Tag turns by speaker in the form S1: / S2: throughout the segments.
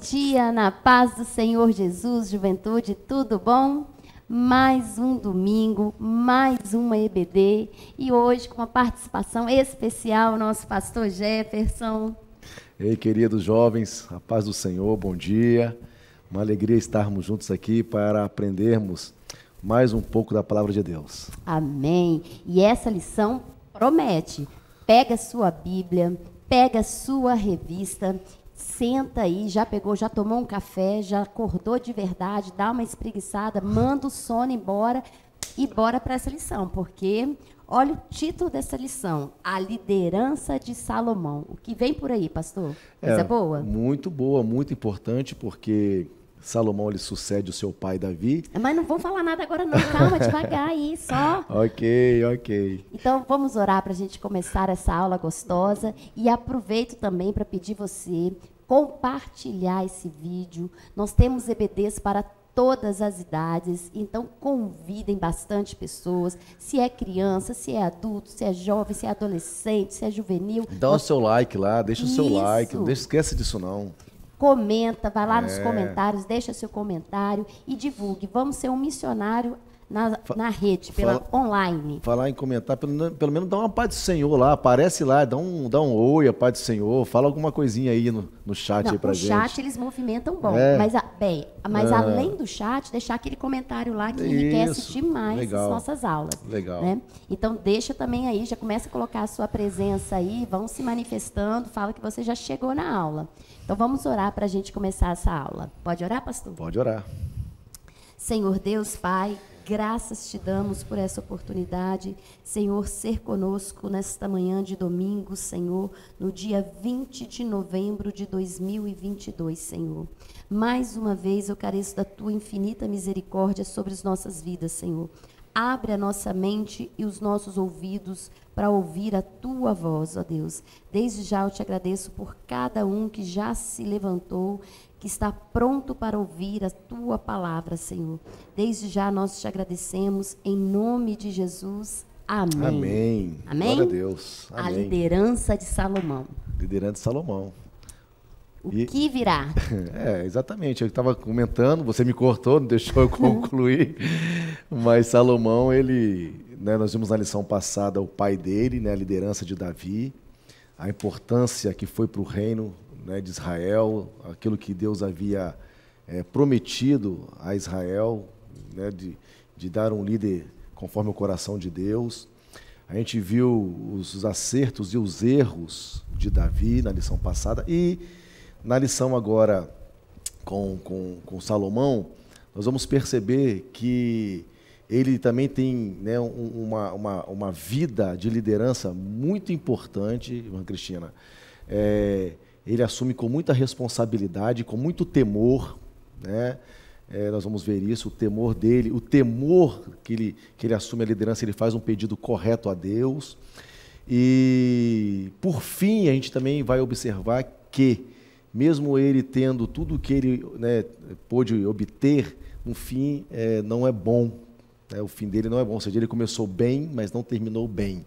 S1: dia, na paz do Senhor Jesus, juventude, tudo bom? Mais um domingo, mais uma EBD e hoje com uma participação especial, nosso pastor Jefferson.
S2: Ei, queridos jovens, a paz do Senhor, bom dia. Uma alegria estarmos juntos aqui para aprendermos mais um pouco da palavra de Deus.
S1: Amém. E essa lição promete. Pega a sua Bíblia, pega a sua revista, senta aí, já pegou, já tomou um café, já acordou de verdade, dá uma espreguiçada, manda o sono embora e bora para essa lição, porque olha o título dessa lição, a liderança de Salomão. O que vem por aí, pastor? Coisa boa?
S2: Muito boa, muito importante, porque Salomão ele sucede o seu pai Davi.
S1: Mas não vamos falar nada agora não, calma, devagar aí, só.
S2: Ok.
S1: Então vamos orar para a gente começar essa aula gostosa e aproveito também para pedir você compartilhar esse vídeo. Nós temos EBDs para todas as idades, então convidem bastante pessoas, se é criança, se é adulto, se é jovem, se é adolescente, se é juvenil.
S2: Dá o seu like lá, deixa o seu like, não esqueça disso não.
S1: Comenta, vai lá nos comentários, deixa seu comentário e divulgue. Vamos ser um missionário na rede, online.
S2: Falar em comentar, pelo menos dá uma paz do Senhor lá, aparece lá, dá um oi, a paz do Senhor, fala alguma coisinha aí no chat aí pra gente.
S1: No chat eles movimentam bom, mas além do chat, deixar aquele comentário lá que enriquece demais as nossas aulas.
S2: Legal.
S1: Né? Então deixa também aí, já começa a colocar a sua presença aí, vão se manifestando, fala que você já chegou na aula. Então vamos orar para a gente começar essa aula. Pode orar, pastor?
S2: Pode orar.
S1: Senhor Deus, Pai, graças te damos por essa oportunidade, Senhor, ser conosco nesta manhã de domingo, Senhor, no dia 20 de novembro de 2022, Senhor. Mais uma vez eu careço da tua infinita misericórdia sobre as nossas vidas, Senhor. Abre a nossa mente e os nossos ouvidos para ouvir a tua voz, ó Deus. Desde já eu te agradeço por cada um que já se levantou, que está pronto para ouvir a tua palavra, Senhor. Desde já nós te agradecemos em nome de Jesus. Amém.
S2: Amém. Glória a Deus. Amém.
S1: A liderança de Salomão.
S2: Liderança de Salomão.
S1: O que virá?
S2: Exatamente. Eu estava comentando, você me cortou, não deixou eu concluir. Mas Salomão, nós vimos na lição passada o pai dele, a liderança de Davi, a importância que foi para o reino de Israel, aquilo que Deus havia prometido a Israel, de dar um líder conforme o coração de Deus. A gente viu os acertos e os erros de Davi na lição passada e na lição agora com Salomão, nós vamos perceber que ele também tem uma vida de liderança muito importante, irmã Cristina. Ele assume com muita responsabilidade, com muito temor, nós vamos ver isso, o temor dele, o temor que ele assume a liderança, ele faz um pedido correto a Deus. E, por fim, a gente também vai observar que, mesmo ele tendo tudo o que ele pôde obter, no fim não é bom. O fim dele não é bom, ou seja, ele começou bem, mas não terminou bem.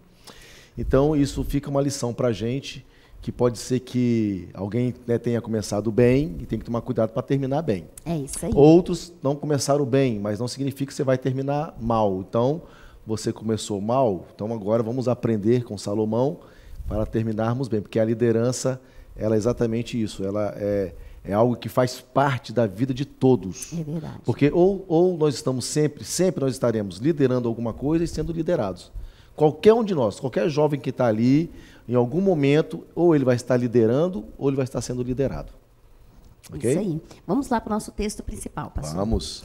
S2: Então, isso fica uma lição para a gente, que pode ser que alguém tenha começado bem e tem que tomar cuidado para terminar bem.
S1: É isso aí.
S2: Outros não começaram bem, mas não significa que você vai terminar mal. Então, você começou mal, então agora vamos aprender com Salomão para terminarmos bem, porque a liderança, ela é exatamente isso, ela é algo que faz parte da vida de todos.
S1: É verdade.
S2: Porque ou nós estamos sempre nós estaremos liderando alguma coisa e sendo liderados. Qualquer um de nós, qualquer jovem que está ali, em algum momento, ou ele vai estar liderando, ou ele vai estar sendo liderado. Okay?
S1: Isso aí. Vamos lá para o nosso texto principal, pastor.
S2: Vamos.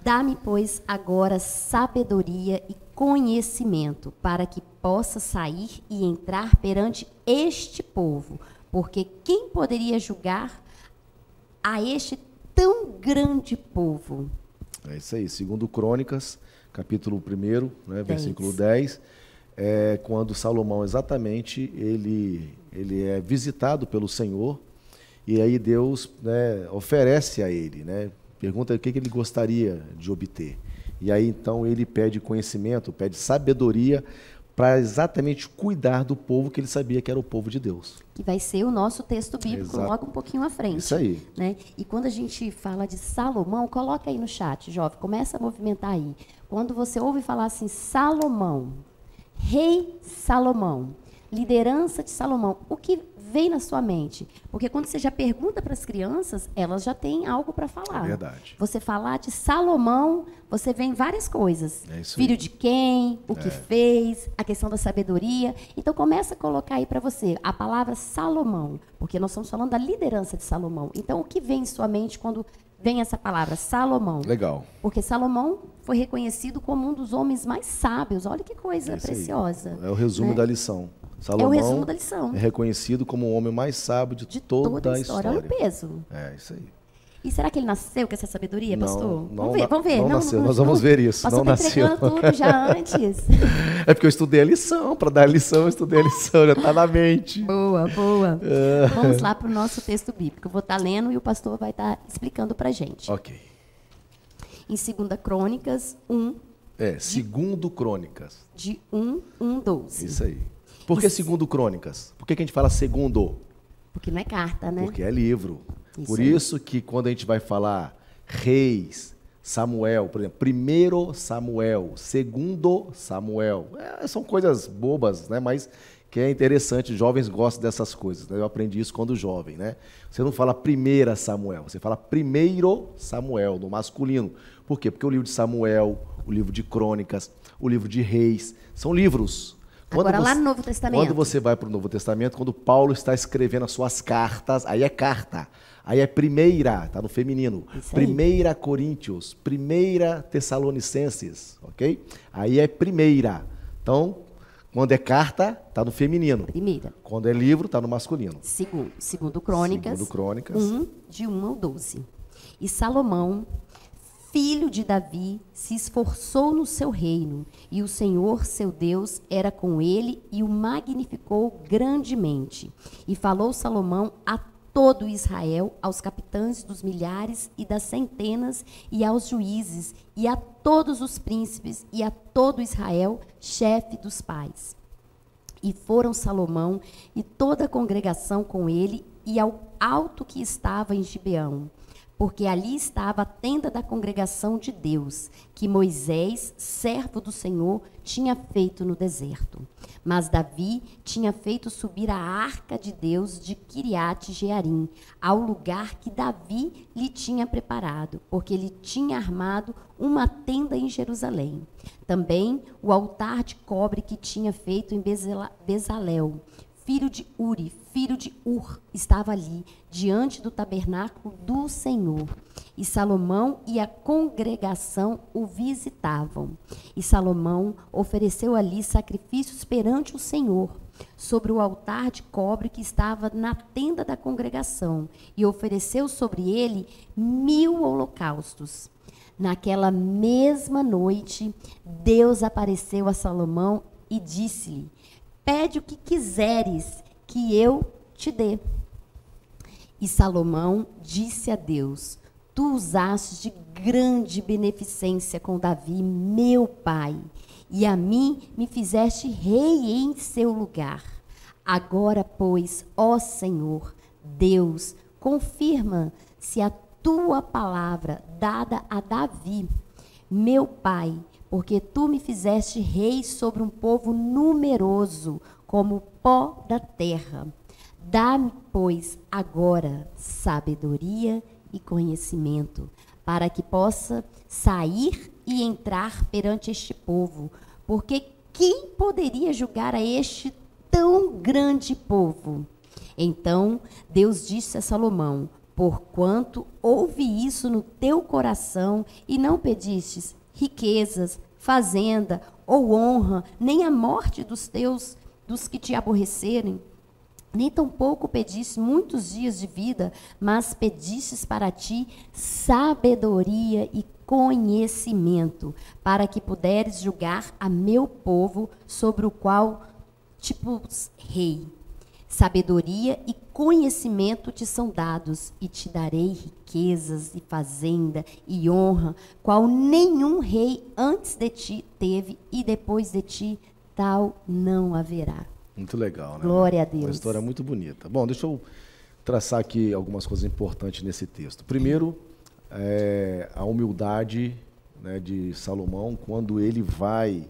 S1: Dá-me, pois, agora sabedoria e conhecimento, para que possa sair e entrar perante este povo, porque quem poderia julgar a este tão grande povo?
S2: É isso aí, segundo Crônicas, capítulo 1, versículo 10, quando Salomão exatamente ele é visitado pelo Senhor, e aí Deus oferece a ele, pergunta o que ele gostaria de obter. E aí então ele pede conhecimento, pede sabedoria para exatamente cuidar do povo que ele sabia que era o povo de Deus.
S1: Que vai ser o nosso texto bíblico
S2: Exato.
S1: logo um pouquinho à frente.
S2: Isso aí.
S1: Né? E quando a gente fala de Salomão, coloca aí no chat, jovem, começa a movimentar aí. Quando você ouve falar assim, Salomão, rei Salomão, liderança de Salomão, o que vem na sua mente? Porque quando você já pergunta para as crianças, elas já têm algo para falar.
S2: É verdade.
S1: Você falar de Salomão, você vê em várias coisas.
S2: É isso
S1: Filho
S2: aí.
S1: de quem, o que fez, a questão da sabedoria. Então começa a colocar aí para você a palavra Salomão, porque nós estamos falando da liderança de Salomão. Então o que vem em sua mente quando vem essa palavra Salomão?
S2: Legal.
S1: Porque Salomão foi reconhecido como um dos homens mais sábios. Olha que coisa
S2: É isso aí.
S1: preciosa.
S2: É o resumo
S1: né?
S2: da lição. Salomão
S1: É o resumo da lição.
S2: é reconhecido como o homem mais sábio de toda a história.
S1: Olha o peso.
S2: É isso aí.
S1: E será que ele nasceu com essa sabedoria, pastor?
S2: Não,
S1: Vamos ver.
S2: Não nasceu, nós vamos ver isso.
S1: Pastor
S2: Não
S1: tá
S2: nasceu.
S1: entregando tudo já antes.
S2: É porque eu estudei a lição. Para dar a lição, eu estudei a lição. Já está na mente.
S1: Boa. Vamos lá para o nosso texto bíblico. Eu vou estar lendo e o pastor vai estar explicando para a gente.
S2: Ok.
S1: Em 2 Crônicas 1,
S2: segundo Crônicas.
S1: de 1:12.
S2: Isso aí. Por que segundo Crônicas? Por que a gente fala segundo?
S1: Porque não é carta, né?
S2: Porque é livro.
S1: Isso
S2: Por
S1: aí.
S2: isso que quando a gente vai falar Reis, Samuel, por exemplo, 1 Samuel, 2 Samuel, são coisas bobas, né? Mas que é interessante, jovens gostam dessas coisas, né? Eu aprendi isso quando jovem, né? Você não fala 1 Samuel, você fala 1 Samuel, no masculino. Por quê? Porque o livro de Samuel, o livro de Crônicas, o livro de Reis, são livros.
S1: Agora, lá no Novo Testamento.
S2: Quando você vai para o Novo Testamento, quando Paulo está escrevendo as suas cartas, aí é carta. Aí é primeira, está no feminino.
S1: Isso aí.
S2: 1 Coríntios, 1 Tessalonicenses, ok? Aí é primeira. Então, quando é carta, está no feminino.
S1: Primeira.
S2: Quando é livro, está no masculino.
S1: Segundo Crônicas,
S2: Segundo Crônicas.
S1: 1, de 1 ao 12. E Salomão, filho de Davi, se esforçou no seu reino, e o Senhor, seu Deus, era com ele e o magnificou grandemente. E falou Salomão a todo Israel, aos capitães dos milhares e das centenas, e aos juízes, e a todos os príncipes, e a todo Israel, chefe dos pais. E foram Salomão e toda a congregação com ele, e ao alto que estava em Gibeão, porque ali estava a tenda da congregação de Deus, que Moisés, servo do Senhor, tinha feito no deserto. Mas Davi tinha feito subir a arca de Deus de Quiriate Jearim, ao lugar que Davi lhe tinha preparado, porque ele tinha armado uma tenda em Jerusalém. Também o altar de cobre que tinha feito em Bezalel, filho de Uri, filho de Ur, estava ali, diante do tabernáculo do Senhor. E Salomão e a congregação o visitavam. E Salomão ofereceu ali sacrifícios perante o Senhor, sobre o altar de cobre que estava na tenda da congregação, e ofereceu sobre ele 1000 holocaustos. Naquela mesma noite, Deus apareceu a Salomão e disse-lhe: pede o que quiseres que eu te dê. E Salomão disse a Deus: tu usaste de grande beneficência com Davi, meu pai, e a mim me fizeste rei em seu lugar. Agora, pois, ó Senhor, Deus, confirma-se a tua palavra dada a Davi, meu pai, porque tu me fizeste rei sobre um povo numeroso, como o pó da terra. Dá-me, pois, agora sabedoria e conhecimento, para que possa sair e entrar perante este povo, porque quem poderia julgar a este tão grande povo? Então Deus disse a Salomão: porquanto houve isso no teu coração e não pedistes riquezas, fazenda ou honra, nem a morte dos que te aborrecerem, nem tampouco pedistes muitos dias de vida, mas pedistes para ti sabedoria e conhecimento, para que puderes julgar a meu povo, sobre o qual te pus rei. Sabedoria e conhecimento te são dados, e te darei riquezas e fazenda e honra, qual nenhum rei antes de ti teve e depois de ti tal não haverá.
S2: Muito legal, né?
S1: Glória a Deus.
S2: Uma história muito bonita. Bom, deixa eu traçar aqui algumas coisas importantes nesse texto. Primeiro, a humildade, né, de Salomão, quando ele vai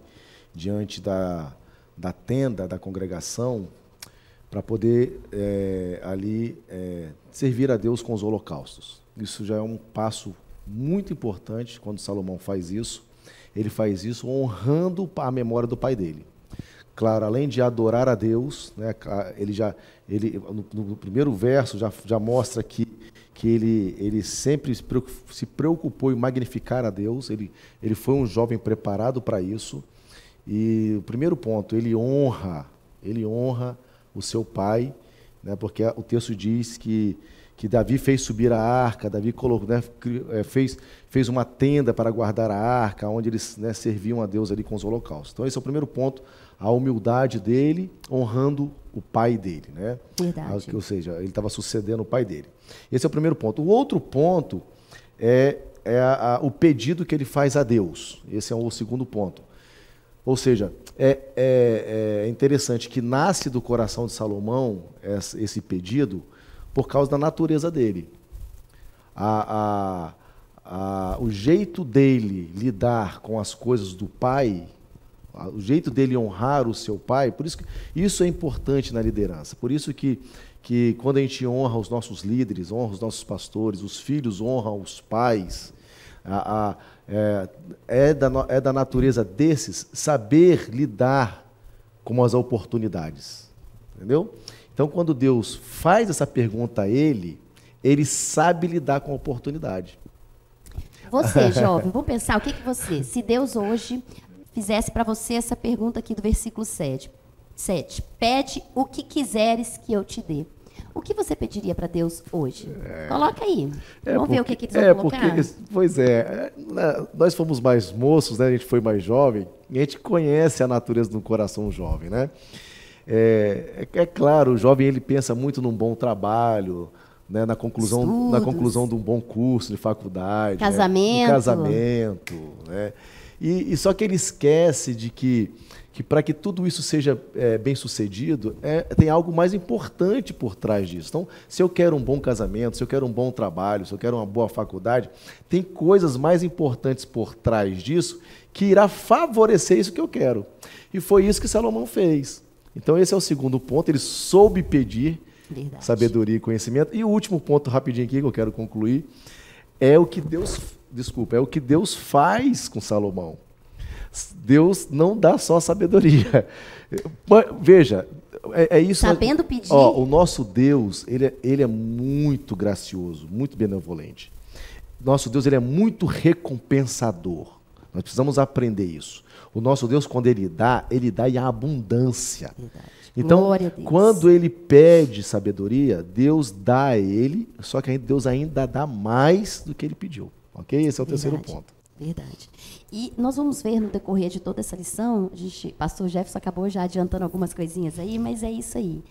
S2: diante da tenda da congregação para poder ali servir a Deus com os holocaustos. Isso já é um passo muito importante quando Salomão faz isso. Ele faz isso honrando a memória do pai dele. Claro, além de adorar a Deus, né, ele no primeiro verso já mostra que ele sempre se preocupou em magnificar a Deus. Ele foi um jovem preparado para isso. E o primeiro ponto, ele honra o seu pai, né, porque o texto diz que Davi fez subir a arca, Davi colocou, né, fez uma tenda para guardar a arca, onde eles, né, serviam a Deus ali com os holocaustos. Então esse é o primeiro ponto, a humildade dele, honrando o pai dele, né?
S1: Verdade.
S2: Ou seja, ele estava sucedendo o pai dele. Esse é o primeiro ponto. O outro ponto é o pedido que ele faz a Deus. Esse é o segundo ponto. Ou seja, é interessante que nasce do coração de Salomão esse pedido por causa da natureza dele. O jeito dele lidar com as coisas do pai, o jeito dele honrar o seu pai, por isso que isso é importante na liderança. Por isso que quando a gente honra os nossos líderes, honra os nossos pastores, os filhos honram os pais, é da natureza desses saber lidar com as oportunidades. Entendeu? Então, quando Deus faz essa pergunta a ele sabe lidar com a oportunidade.
S1: Você, jovem, vamos pensar, se Deus hoje fizesse para você essa pergunta aqui do versículo 7, pede o que quiseres que eu te dê. O que você pediria para Deus hoje? Coloca aí. Vamos ver o que eles vão colocar.
S2: Pois é, nós fomos mais moços, né? A gente foi mais jovem, e a gente conhece a natureza do coração jovem, né? É claro, o jovem ele pensa muito num bom trabalho, né? na conclusão de um bom curso de faculdade,
S1: casamento,
S2: né? Casamento, né? E só que ele esquece de que para que tudo isso seja bem sucedido, tem algo mais importante por trás disso. Então, se eu quero um bom casamento, se eu quero um bom trabalho, se eu quero uma boa faculdade, tem coisas mais importantes por trás disso que irá favorecer isso que eu quero. E foi isso que Salomão fez. Então, esse é o segundo ponto, ele soube pedir sabedoria e conhecimento. E o último ponto, rapidinho aqui, que eu quero concluir, é o que Deus faz com Salomão. Deus não dá só sabedoria. Veja, isso.
S1: Sabendo pedir.
S2: O nosso Deus, ele é muito gracioso, muito benevolente. Nosso Deus, ele é muito recompensador. Nós precisamos aprender isso. O nosso Deus, quando ele dá em abundância.
S1: Verdade.
S2: Então, quando ele pede sabedoria, Deus dá a ele, só que Deus ainda dá mais do que ele pediu. Ok? Esse é o terceiro ponto.
S1: Verdade. E nós vamos ver no decorrer de toda essa lição, pastor Jefferson acabou já adiantando algumas coisinhas aí, mas é isso aí.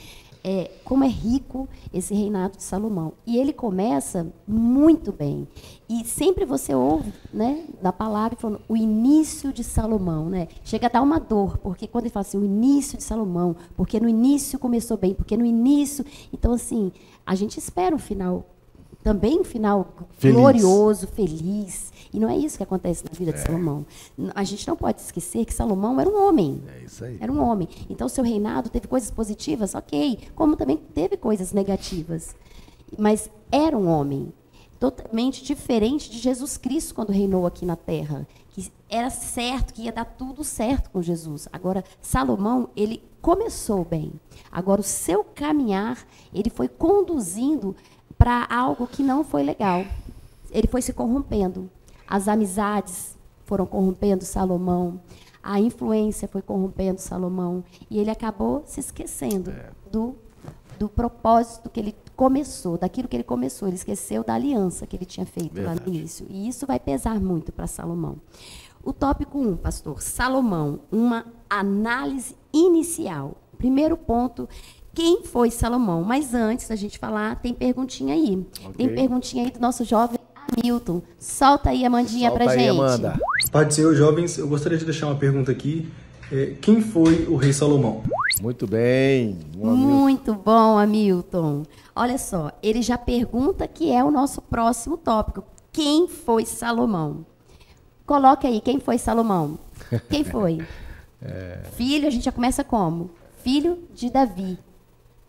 S1: Como é rico esse reinado de Salomão. E ele começa muito bem. E sempre você ouve, né, na palavra, falando o início de Salomão. Né? Chega a dar uma dor, porque quando ele fala assim, o início de Salomão, porque no início começou bem, porque no início... Então, assim, a gente espera um final, também um final feliz, glorioso, feliz. E não é isso que acontece na vida de Salomão. A gente não pode esquecer que Salomão era um homem.
S2: É isso aí.
S1: Era um homem. Então, o seu reinado teve coisas positivas, ok. Como também teve coisas negativas. Mas era um homem. Totalmente diferente de Jesus Cristo quando reinou aqui na Terra. Que era certo, que ia dar tudo certo com Jesus. Agora, Salomão, ele começou bem. Agora, o seu caminhar, ele foi conduzindo para algo que não foi legal. Ele foi se corrompendo. As amizades foram corrompendo Salomão, a influência foi corrompendo Salomão, e ele acabou se esquecendo do propósito que ele começou, daquilo que ele começou. Ele esqueceu da aliança que ele tinha feito lá no início. E isso vai pesar muito para Salomão. O tópico 1, pastor, Salomão, uma análise inicial. Primeiro ponto, quem foi Salomão? Mas antes da gente falar, tem perguntinha aí. Okay. Tem perguntinha aí do nosso jovem Hamilton. Solta aí, Amandinha, pra gente. Amanda.
S3: Paz do Senhor, jovens. Eu gostaria de deixar uma pergunta aqui. Quem foi o rei Salomão?
S2: Muito bem.
S1: Muito bom, Hamilton. Olha só, ele já pergunta que é o nosso próximo tópico. Quem foi Salomão? Coloque aí, quem foi Salomão? Quem foi? Filho, a gente já começa como? Filho de Davi.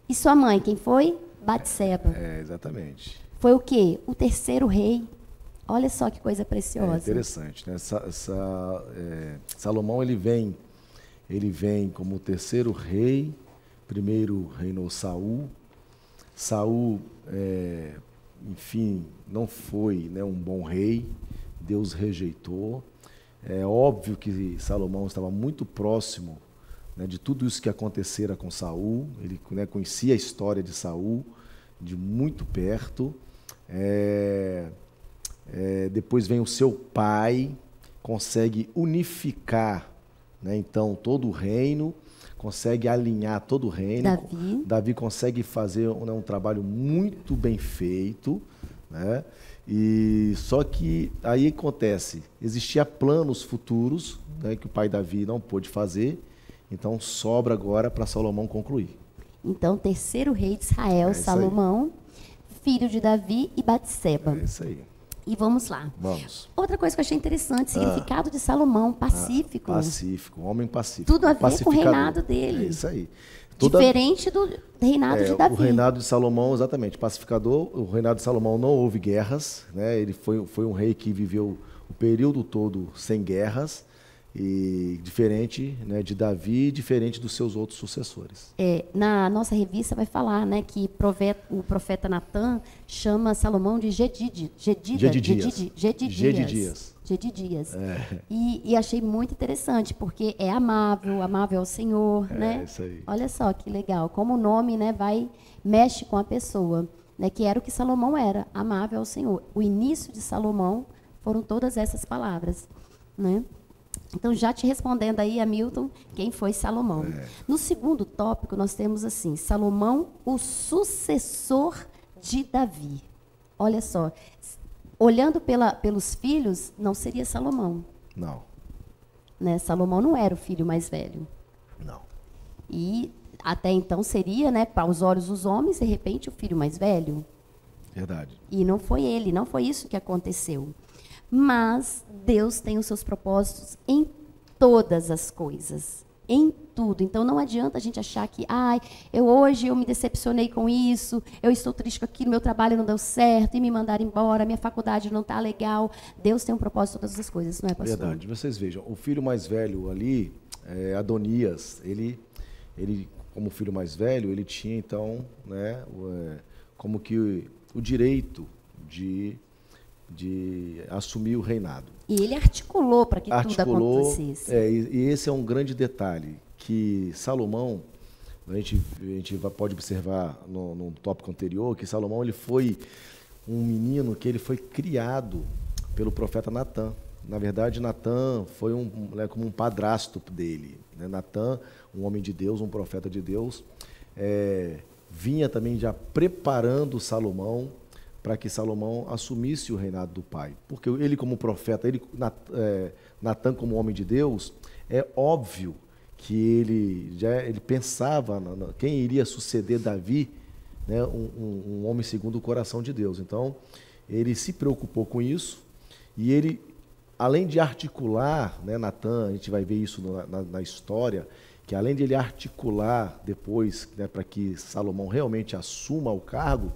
S1: E sua mãe, quem foi? Batseba.
S2: Exatamente.
S1: Foi o quê? O terceiro rei. Olha só que coisa preciosa.
S2: Interessante, né? Salomão, ele vem como o terceiro rei. Primeiro reinou Saul. Saul, enfim, não foi, né, um bom rei. Deus rejeitou. É óbvio que Salomão estava muito próximo, né, de tudo isso que acontecera com Saul. Ele, né, conhecia a história de Saul de muito perto. Depois vem o seu pai, consegue unificar, né, então todo o reino, consegue alinhar todo o reino. Davi consegue fazer, né, um trabalho muito bem feito, né? E só que aí acontece, existia planos futuros, né, que o pai Davi não pôde fazer, então sobra agora para Salomão concluir.
S1: Então, terceiro rei de Israel, Salomão, filho de Davi e Batseba.
S2: É isso aí.
S1: E vamos lá.
S2: Vamos.
S1: Outra coisa que eu achei interessante, significado de Salomão, pacífico.
S2: Pacífico, homem pacífico.
S1: Tudo a ver com o reinado dele.
S2: É isso aí.
S1: Diferente do reinado de Davi.
S2: O reinado de Salomão, exatamente, pacificador. O reinado de Salomão não houve guerras, né? Ele foi um rei que viveu o período todo sem guerras, e diferente, né, de Davi, diferente dos seus outros sucessores.
S1: Na nossa revista vai falar, né, que o profeta Natan chama Salomão de Gedidias. E achei muito interessante, porque é amável ao Senhor, né?
S2: Isso aí.
S1: Olha só que legal, como o nome, né, mexe com a pessoa, né, que era o que Salomão era, amável ao Senhor. O início de Salomão foram todas essas palavras, né? Então, já te respondendo aí, Hamilton, quem foi Salomão. No segundo tópico, nós temos assim, Salomão, o sucessor de Davi. Olha só, olhando pelos filhos, não seria Salomão.
S2: Não.
S1: Né? Salomão não era o filho mais velho.
S2: Não.
S1: E até então seria, né, para os olhos dos homens, de repente, o filho mais velho.
S2: Verdade.
S1: E não foi ele, não foi isso que aconteceu. Mas Deus tem os seus propósitos em todas as coisas, em tudo. Então não adianta a gente achar que, hoje eu me decepcionei com isso, eu estou triste com aquilo, meu trabalho não deu certo e me mandaram embora, minha faculdade não está legal. Deus tem um propósito em todas as coisas, não é, pastor?
S2: Verdade. Vocês vejam, o filho mais velho ali, Adonias, ele como filho mais velho, ele tinha então, né, como que o direito de assumir o reinado.
S1: E ele articulou para que tudo acontecesse.
S2: E esse é um grande detalhe, que Salomão, a gente pode observar no tópico anterior, que Salomão ele foi um menino que ele foi criado pelo profeta Natan. Na verdade, Natan foi como um padrasto dele. Né? Natan, um homem de Deus, um profeta de Deus, vinha também já preparando Salomão para que Salomão assumisse o reinado do pai. Porque ele como profeta, Natan como homem de Deus, é óbvio que ele pensava quem iria suceder Davi, né, um homem segundo o coração de Deus. Então, ele se preocupou com isso e ele, além de articular, né, Natan, a gente vai ver isso na história, que além de ele articular depois, né, para que Salomão realmente assuma o cargo,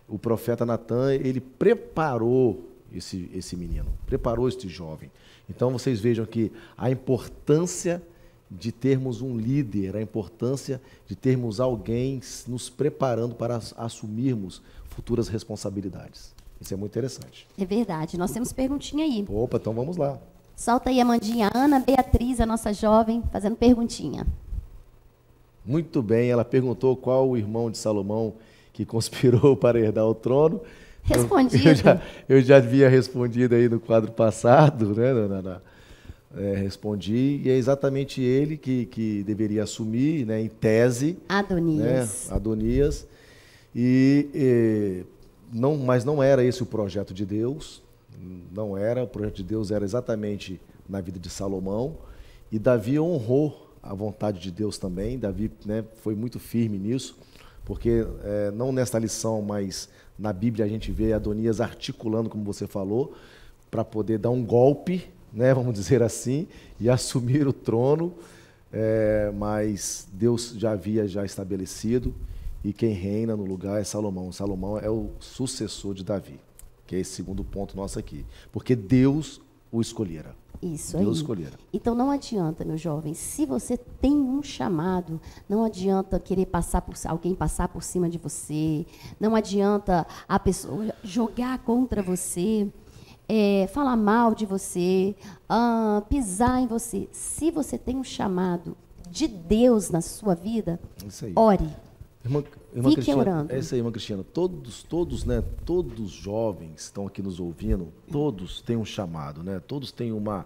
S2: o profeta Natan, ele preparou esse menino, preparou este jovem. Então, vocês vejam que a importância de termos um líder, a importância de termos alguém nos preparando para assumirmos futuras responsabilidades. Isso é muito interessante.
S1: É verdade. Nós temos perguntinha aí.
S2: Opa, então vamos lá.
S1: Solta aí, Amandinha. Ana Beatriz, a nossa jovem, fazendo perguntinha.
S2: Muito bem, ela perguntou qual o irmão de Salomão que conspirou para herdar o trono.
S1: Respondido.
S2: Eu já havia respondido aí no quadro passado, né? Respondi, e é exatamente ele que deveria assumir, né, em tese.
S1: Adonias.
S2: Né, Adonias. Mas não era esse o projeto de Deus. Não era. O projeto de Deus era exatamente na vida de Salomão. E Davi honrou a vontade de Deus também. Davi, né, foi muito firme nisso, porque não nesta lição, mas na Bíblia a gente vê Adonias articulando, como você falou, para poder dar um golpe, né, vamos dizer assim, e assumir o trono, mas Deus já havia estabelecido, e quem reina no lugar é Salomão. Salomão é o sucessor de Davi, que é esse segundo ponto nosso aqui, porque Deus o escolhera.
S1: Isso
S2: Deus
S1: aí.
S2: escolhera.
S1: Então não adianta, meu jovem, se você tem um chamado, não adianta querer alguém passar por cima de você, não adianta a pessoa jogar contra você, falar mal de você, pisar em você. Se você tem um chamado de Deus na sua vida,
S2: Isso aí.
S1: ore.
S2: Irmã
S1: Fique
S2: Cristina,
S1: orando.
S2: é isso aí, irmã Cristina. Todos, né, todos os jovens que estão aqui nos ouvindo, todos têm um chamado, né? Todos têm uma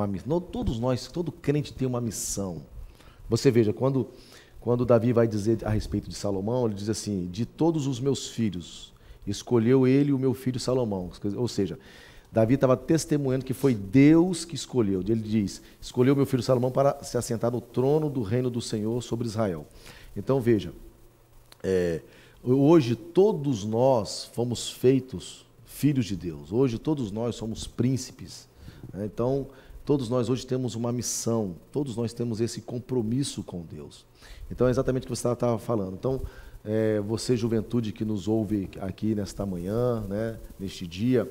S2: missão. Todos nós, todo crente tem uma missão. Você veja, quando Davi vai dizer a respeito de Salomão, ele diz assim: de todos os meus filhos, escolheu ele o meu filho Salomão. Ou seja, Davi estava testemunhando que foi Deus que escolheu. Ele diz: escolheu meu filho Salomão para se assentar no trono do reino do Senhor sobre Israel. Então veja, hoje todos nós fomos feitos filhos de Deus. Hoje todos nós somos príncipes, né? Então todos nós hoje temos uma missão. Todos nós temos esse compromisso com Deus. Então é exatamente o que você estava falando. Então você, juventude que nos ouve aqui nesta manhã, né, neste dia,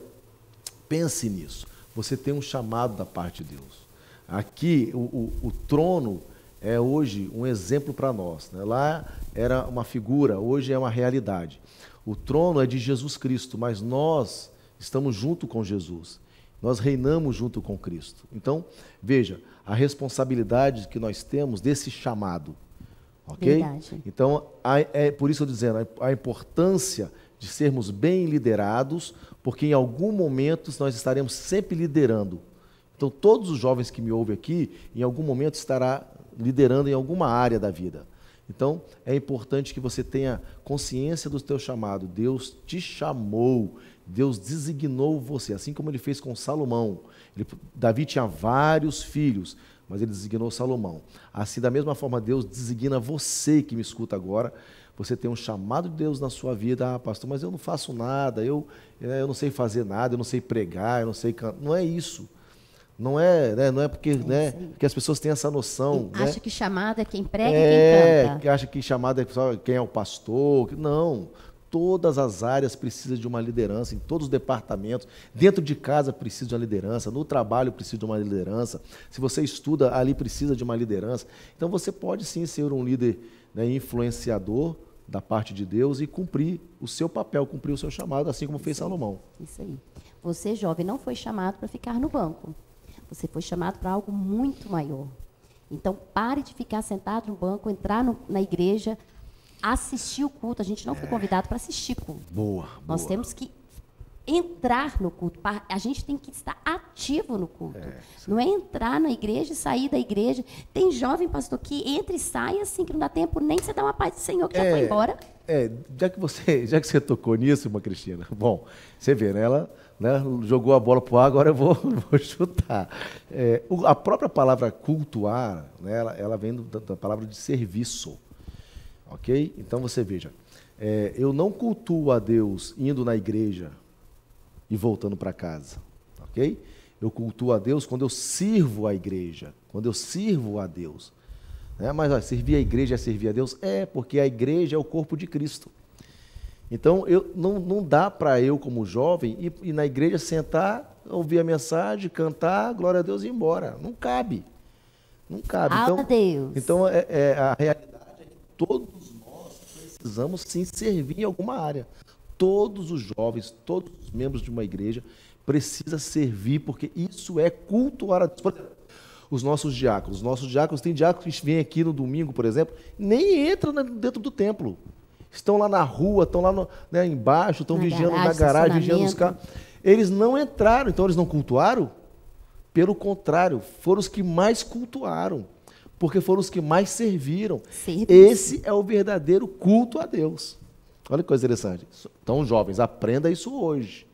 S2: pense nisso. Você tem um chamado da parte de Deus. Aqui o trono é hoje um exemplo para nós, né? Lá era uma figura, hoje é uma realidade. O trono é de Jesus Cristo, mas nós estamos junto com Jesus. Nós reinamos junto com Cristo. Então, veja, a responsabilidade que nós temos desse chamado. Ok?
S1: Verdade.
S2: Então, é por isso eu estou dizendo, a importância de sermos bem liderados, porque em algum momento nós estaremos sempre liderando. Então, todos os jovens que me ouvem aqui, em algum momento estará liderando em alguma área da vida. Então, é importante que você tenha consciência do teu chamado. Deus te chamou, Deus designou você, assim como ele fez com Salomão. Davi tinha vários filhos, mas ele designou Salomão. Assim, da mesma forma, Deus designa você que me escuta agora. Você tem um chamado de Deus na sua vida. Pastor, mas eu não faço nada, eu não sei fazer nada, eu não sei pregar, eu não sei cantar. Não é isso. Não é, né? Não é porque, né, porque as pessoas têm essa noção.
S1: Acha
S2: né?
S1: que chamado é quem prega e quem canta.
S2: Que acha que chamado é só quem é o pastor. Não. Todas as áreas precisam de uma liderança, em todos os departamentos. Dentro de casa precisa de uma liderança, no trabalho precisa de uma liderança. Se você estuda, ali precisa de uma liderança. Então você pode sim ser um líder, né, influenciador da parte de Deus e cumprir o seu papel, cumprir o seu chamado, assim como fez Salomão.
S1: Isso aí. Você, jovem, não foi chamado para ficar no banco. Você foi chamado para algo muito maior. Então, pare de ficar sentado no banco, entrar na igreja, assistir o culto. A gente não foi convidado para assistir culto.
S2: Boa.
S1: Nós temos que entrar no culto. A gente tem que estar ativo no culto. Não é entrar na igreja e sair da igreja. Tem jovem, pastor, que entra e sai assim, que não dá tempo nem de você dar uma paz do Senhor, que já foi embora.
S2: Já que você tocou nisso, irmã Cristina, bom, você vê, né? Ela, né, jogou a bola pro ar, agora eu vou chutar. A própria palavra cultuar, né, ela vem da palavra de serviço, ok? Então você veja, eu não cultuo a Deus indo na igreja e voltando para casa, ok? Eu cultuo a Deus quando eu sirvo a igreja, quando eu sirvo a Deus. Mas servir a igreja é servir a Deus? Porque a igreja é o corpo de Cristo. Então, não dá para eu, como jovem, ir na igreja, sentar, ouvir a mensagem, cantar, glória a Deus e ir embora. Não cabe. Não cabe.
S1: Então, Deus.
S2: Então a realidade é que todos nós precisamos, sim, servir em alguma área. Todos os jovens, todos os membros de uma igreja precisam servir, porque isso é cultuar a Deus. Por exemplo, os nossos diáconos. Tem diáconos que vêm aqui no domingo, por exemplo, nem entram dentro do templo. Estão lá na rua, estão lá embaixo, estão vigiando na garagem, vigiando os carros. Eles não entraram, então eles não cultuaram? Pelo contrário, foram os que mais cultuaram, porque foram os que mais serviram. Esse é o verdadeiro culto a Deus. Olha que coisa interessante. Então, jovens, aprenda isso hoje.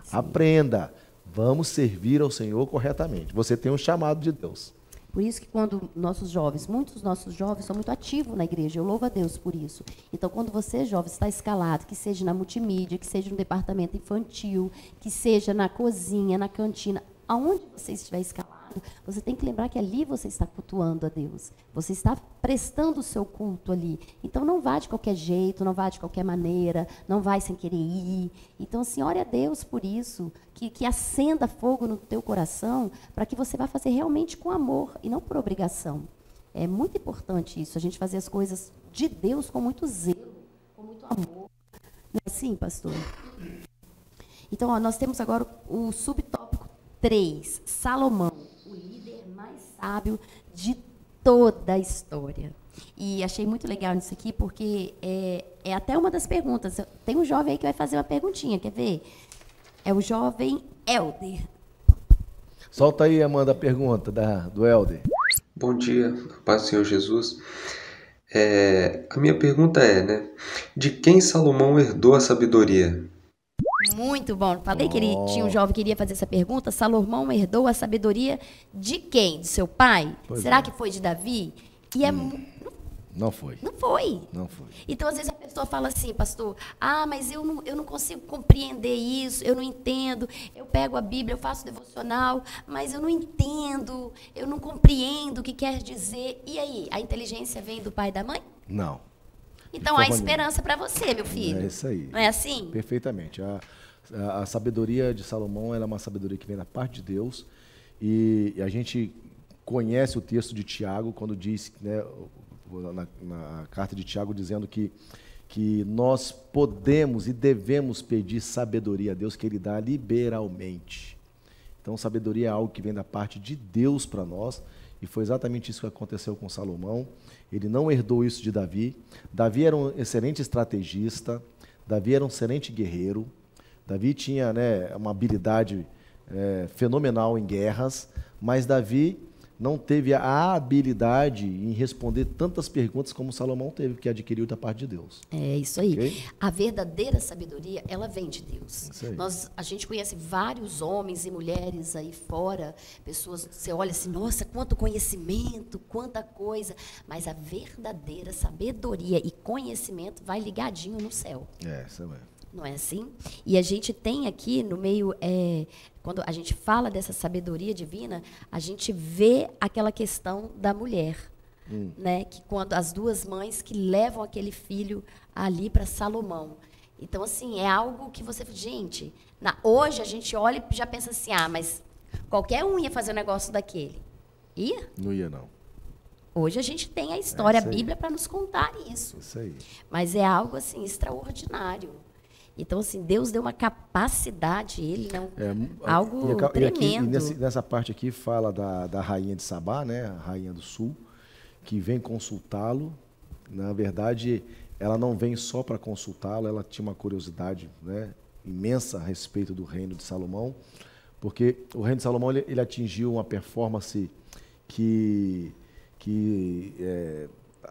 S2: Sim. Aprenda. Vamos servir ao Senhor corretamente. Você tem um chamado de Deus.
S1: Por isso que quando muitos nossos jovens são muito ativos na igreja, eu louvo a Deus por isso. Então, quando você, jovem, está escalado, que seja na multimídia, que seja no departamento infantil, que seja na cozinha, na cantina, aonde você estiver escalado, você tem que lembrar que ali você está cultuando a Deus. Você está prestando o seu culto ali. Então, não vá de qualquer jeito, não vá de qualquer maneira, não vai sem querer ir. Então, assim, ore a Deus por isso, que acenda fogo no teu coração, para que você vá fazer realmente com amor e não por obrigação. É muito importante isso, a gente fazer as coisas de Deus com muito zelo, com muito amor. Não é assim, pastor? Então, ó, nós temos agora o subtópico 3, Salomão, o líder mais sábio de toda a história. E achei muito legal isso aqui, porque é até uma das perguntas. Tem um jovem aí que vai fazer uma perguntinha, quer ver? É o jovem Helder.
S2: Solta aí, Amanda, a pergunta do Helder.
S4: Bom dia, paz do Senhor Jesus. A minha pergunta é, de quem Salomão herdou a sabedoria?
S1: Muito bom. Falei que ele tinha um jovem que queria fazer essa pergunta. Salomão herdou a sabedoria de quem? De seu pai? Será que foi de Davi? E
S2: Não foi.
S1: Não foi.
S2: Não foi.
S1: Então, às vezes, a pessoa fala assim, pastor, mas eu não consigo compreender isso, eu não entendo, eu pego a Bíblia, eu faço devocional, mas eu não entendo, eu não compreendo o que quer dizer. E aí, a inteligência vem do pai e da mãe?
S2: Não.
S1: Então, há esperança para você, meu filho.
S2: É isso aí.
S1: Não é assim?
S2: Perfeitamente. A sabedoria de Salomão, ela é uma sabedoria que vem da parte de Deus, e a gente conhece o texto de Tiago, quando diz, né, na carta de Tiago, dizendo que nós podemos e devemos pedir sabedoria a Deus, que Ele dá liberalmente. Então, sabedoria é algo que vem da parte de Deus para nós, e foi exatamente isso que aconteceu com Salomão. Ele não herdou isso de Davi. Davi era um excelente estrategista, Davi era um excelente guerreiro, Davi tinha, né, uma habilidade fenomenal em guerras, mas Davi não teve a habilidade em responder tantas perguntas como Salomão teve, que adquiriu da parte de Deus.
S1: É isso aí.
S2: Okay?
S1: A verdadeira sabedoria, ela vem de Deus.
S2: Isso aí.
S1: A gente conhece vários homens e mulheres aí fora, pessoas, você olha assim, nossa, quanto conhecimento, quanta coisa, mas a verdadeira sabedoria e conhecimento vai ligadinho no céu.
S2: Isso é.
S1: Não é assim? E a gente tem aqui no meio, quando a gente fala dessa sabedoria divina, a gente vê aquela questão da mulher, né? Que quando as duas mães que levam aquele filho ali para Salomão. Então, assim, é algo que você... Gente, hoje a gente olha e já pensa assim, mas qualquer um ia fazer um negócio daquele. Ia?
S2: Não ia, não.
S1: Hoje a gente tem a história, a Bíblia, para nos contar isso.
S2: Isso aí.
S1: Mas é algo, assim, extraordinário. Então, assim, Deus deu uma capacidade, Ele não... algo tremendo.
S2: E nessa parte aqui fala da rainha de Sabá, né, a rainha do sul, que vem consultá-lo. Na verdade, ela não vem só para consultá-lo, ela tinha uma curiosidade, né, imensa a respeito do reino de Salomão, porque o reino de Salomão ele atingiu uma performance que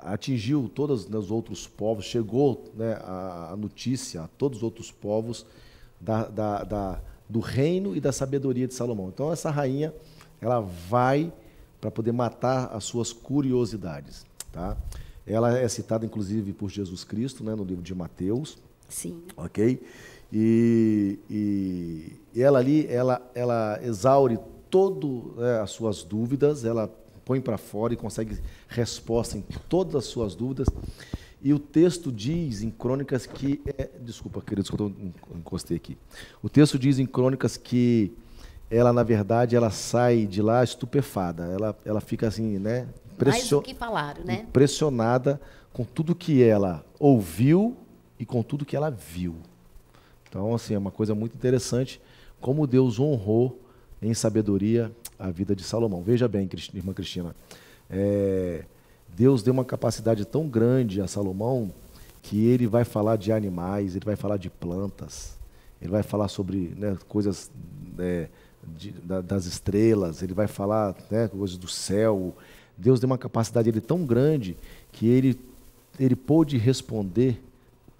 S2: atingiu todos os outros povos, chegou, né, a notícia a todos os outros povos do reino e da sabedoria de Salomão. Então, essa rainha, ela vai para poder matar as suas curiosidades. Tá? Ela é citada, inclusive, por Jesus Cristo, né, no livro de Mateus.
S1: Sim.
S2: Ok? E ela ali, ela exaure todas, né, as suas dúvidas, ela põe para fora e consegue resposta em todas as suas dúvidas. E o texto diz em Crônicas que... desculpa, queridos, que eu encostei aqui. O texto diz em Crônicas que ela, na verdade, ela sai de lá estupefada. Ela fica assim, né?
S1: Mais do que falaram, né?
S2: Impressionada com tudo que ela ouviu e com tudo que ela viu. Então, assim, é uma coisa muito interessante como Deus honrou em sabedoria a vida de Salomão. Veja bem, irmã Cristina, Deus deu uma capacidade tão grande a Salomão que ele vai falar de animais, ele vai falar de plantas, ele vai falar sobre, né, coisas das estrelas, ele vai falar, né, coisas do céu. Deus deu uma capacidade tão grande que ele pôde responder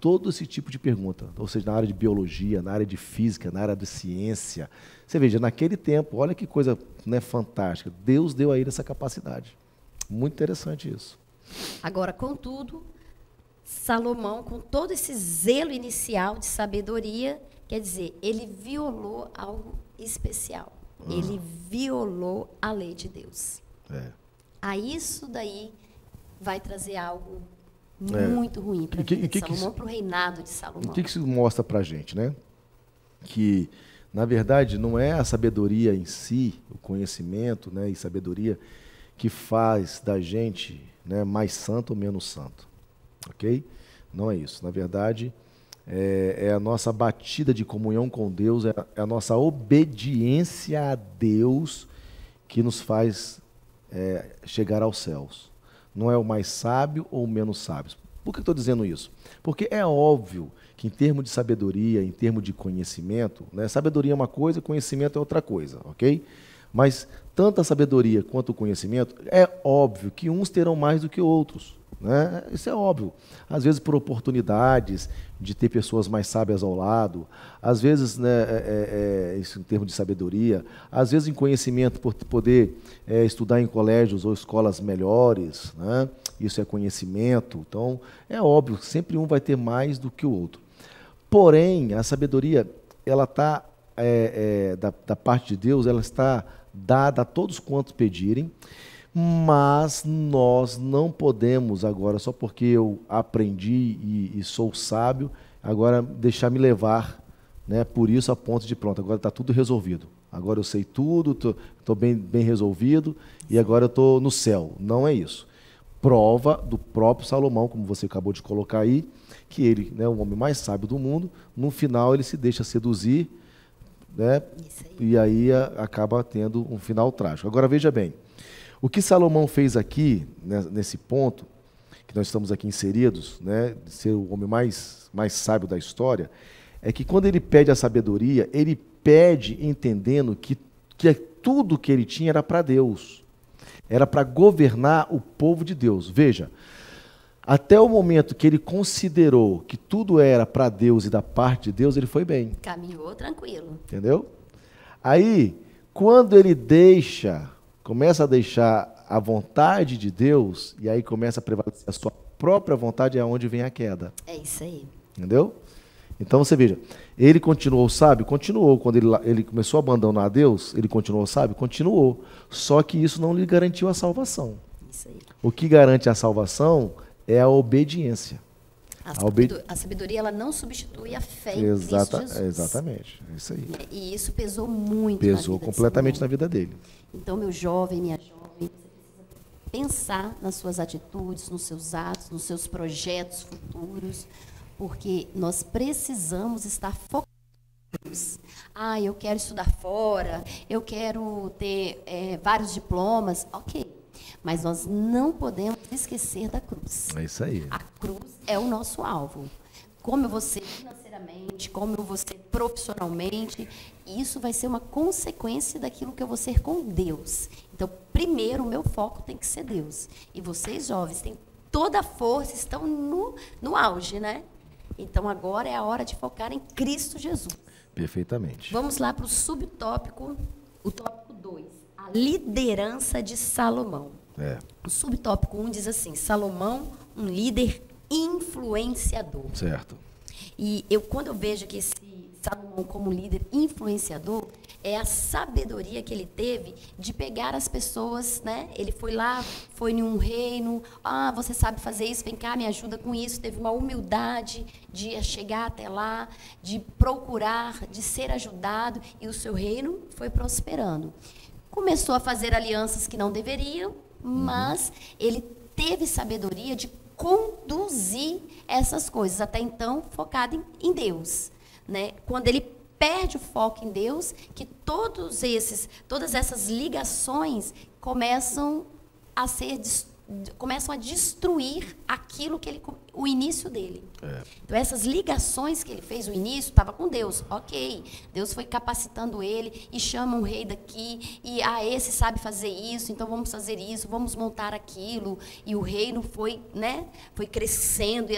S2: todo esse tipo de pergunta, ou seja, na área de biologia, na área de física, na área de ciência. Você veja, naquele tempo, olha que coisa, né, fantástica, Deus deu a ele essa capacidade. Muito interessante isso.
S1: Agora, contudo, Salomão, com todo esse zelo inicial de sabedoria, quer dizer, ele violou algo especial. Ele violou a lei de Deus. A isso daí vai trazer algo muito ruim para Salomão, para o reinado de Salomão.
S2: O que isso mostra para a gente, né? Que, na verdade, não é a sabedoria em si, o conhecimento, né, e sabedoria que faz da gente, né, mais santo ou menos santo. Ok? Não é isso. Na verdade, é a nossa batida de comunhão com Deus, é a nossa obediência a Deus que nos faz chegar aos céus. Não é o mais sábio ou o menos sábio. Por que eu estou dizendo isso? Porque é óbvio que em termos de sabedoria, em termos de conhecimento, né, sabedoria é uma coisa, conhecimento é outra coisa, ok? Mas tanto a sabedoria quanto o conhecimento, é óbvio que uns terão mais do que outros. Né? Isso é óbvio. Às vezes por oportunidades de ter pessoas mais sábias ao lado, às vezes, né, isso em termos de sabedoria, às vezes em conhecimento por poder estudar em colégios ou escolas melhores, né? Isso é conhecimento. Então, é óbvio, sempre um vai ter mais do que o outro. Porém, a sabedoria, ela está, da parte de Deus, ela está dada a todos quantos pedirem, mas nós não podemos agora, só porque eu aprendi e sou sábio, agora deixar me levar, né, por isso a ponto de pronto, agora está tudo resolvido. Agora eu sei tudo, estou bem resolvido e agora eu estou no céu. Não é isso. Prova do próprio Salomão, como você acabou de colocar aí, que ele, né, o homem mais sábio do mundo, no final ele se deixa seduzir, né, e aí acaba tendo um final trágico. Agora veja bem, o que Salomão fez aqui, né, nesse ponto, que nós estamos aqui inseridos, né, de ser o homem mais sábio da história, é que quando ele pede a sabedoria, ele pede entendendo que tudo que ele tinha era para Deus. Era para governar o povo de Deus. Veja, até o momento que ele considerou que tudo era para Deus e da parte de Deus, ele foi bem.
S1: Caminhou tranquilo.
S2: Entendeu? Aí, quando ele começa a deixar a vontade de Deus, e aí começa a prevalecer a sua própria vontade, é onde vem a queda.
S1: É isso aí.
S2: Entendeu? Então você veja, ele continuou sábio? Continuou. Quando ele começou a abandonar a Deus, ele continuou sábio? Continuou. Só que isso não lhe garantiu a salvação.
S1: Isso aí.
S2: O que garante a salvação é a obediência.
S1: A sabedoria, ela não substitui a fé em Cristo Jesus.
S2: Exatamente, é isso aí.
S1: E isso pesou muito
S2: Pesou completamente na vida dele.
S1: Então, meu jovem, minha jovem, você precisa pensar nas suas atitudes, nos seus atos, nos seus projetos futuros, porque nós precisamos estar focados. Eu quero estudar fora, eu quero ter vários diplomas, ok. Mas nós não podemos esquecer da cruz.
S2: É isso aí.
S1: A cruz é o nosso alvo. Como eu vou ser financeiramente, como eu vou ser profissionalmente, isso vai ser uma consequência daquilo que eu vou ser com Deus. Então, primeiro, o meu foco tem que ser Deus. E vocês, jovens, têm toda a força, estão no auge, né? Então, agora é a hora de focar em Cristo Jesus.
S2: Perfeitamente.
S1: Vamos lá para o subtópico, o tópico 2. A liderança de Salomão. O subtópico 1 diz assim: Salomão, um líder influenciador.
S2: Certo.
S1: E quando eu vejo que esse Salomão como líder influenciador, é a sabedoria que ele teve de pegar as pessoas, né? Ele foi lá, foi em um reino, você sabe fazer isso, vem cá, me ajuda com isso. Teve uma humildade de chegar até lá, de procurar, de ser ajudado, e o seu reino foi prosperando. Começou a fazer alianças que não deveriam, mas ele teve sabedoria de conduzir essas coisas, até então focado em Deus, né? Quando ele perde o foco em Deus, que todas essas ligações começam a destruir aquilo que o início dele. Então, essas ligações que ele fez, o início estava com Deus, ok. Deus foi capacitando ele e chama um rei daqui, e esse sabe fazer isso, então vamos fazer isso, vamos montar aquilo. E o reino foi, né, foi crescendo, e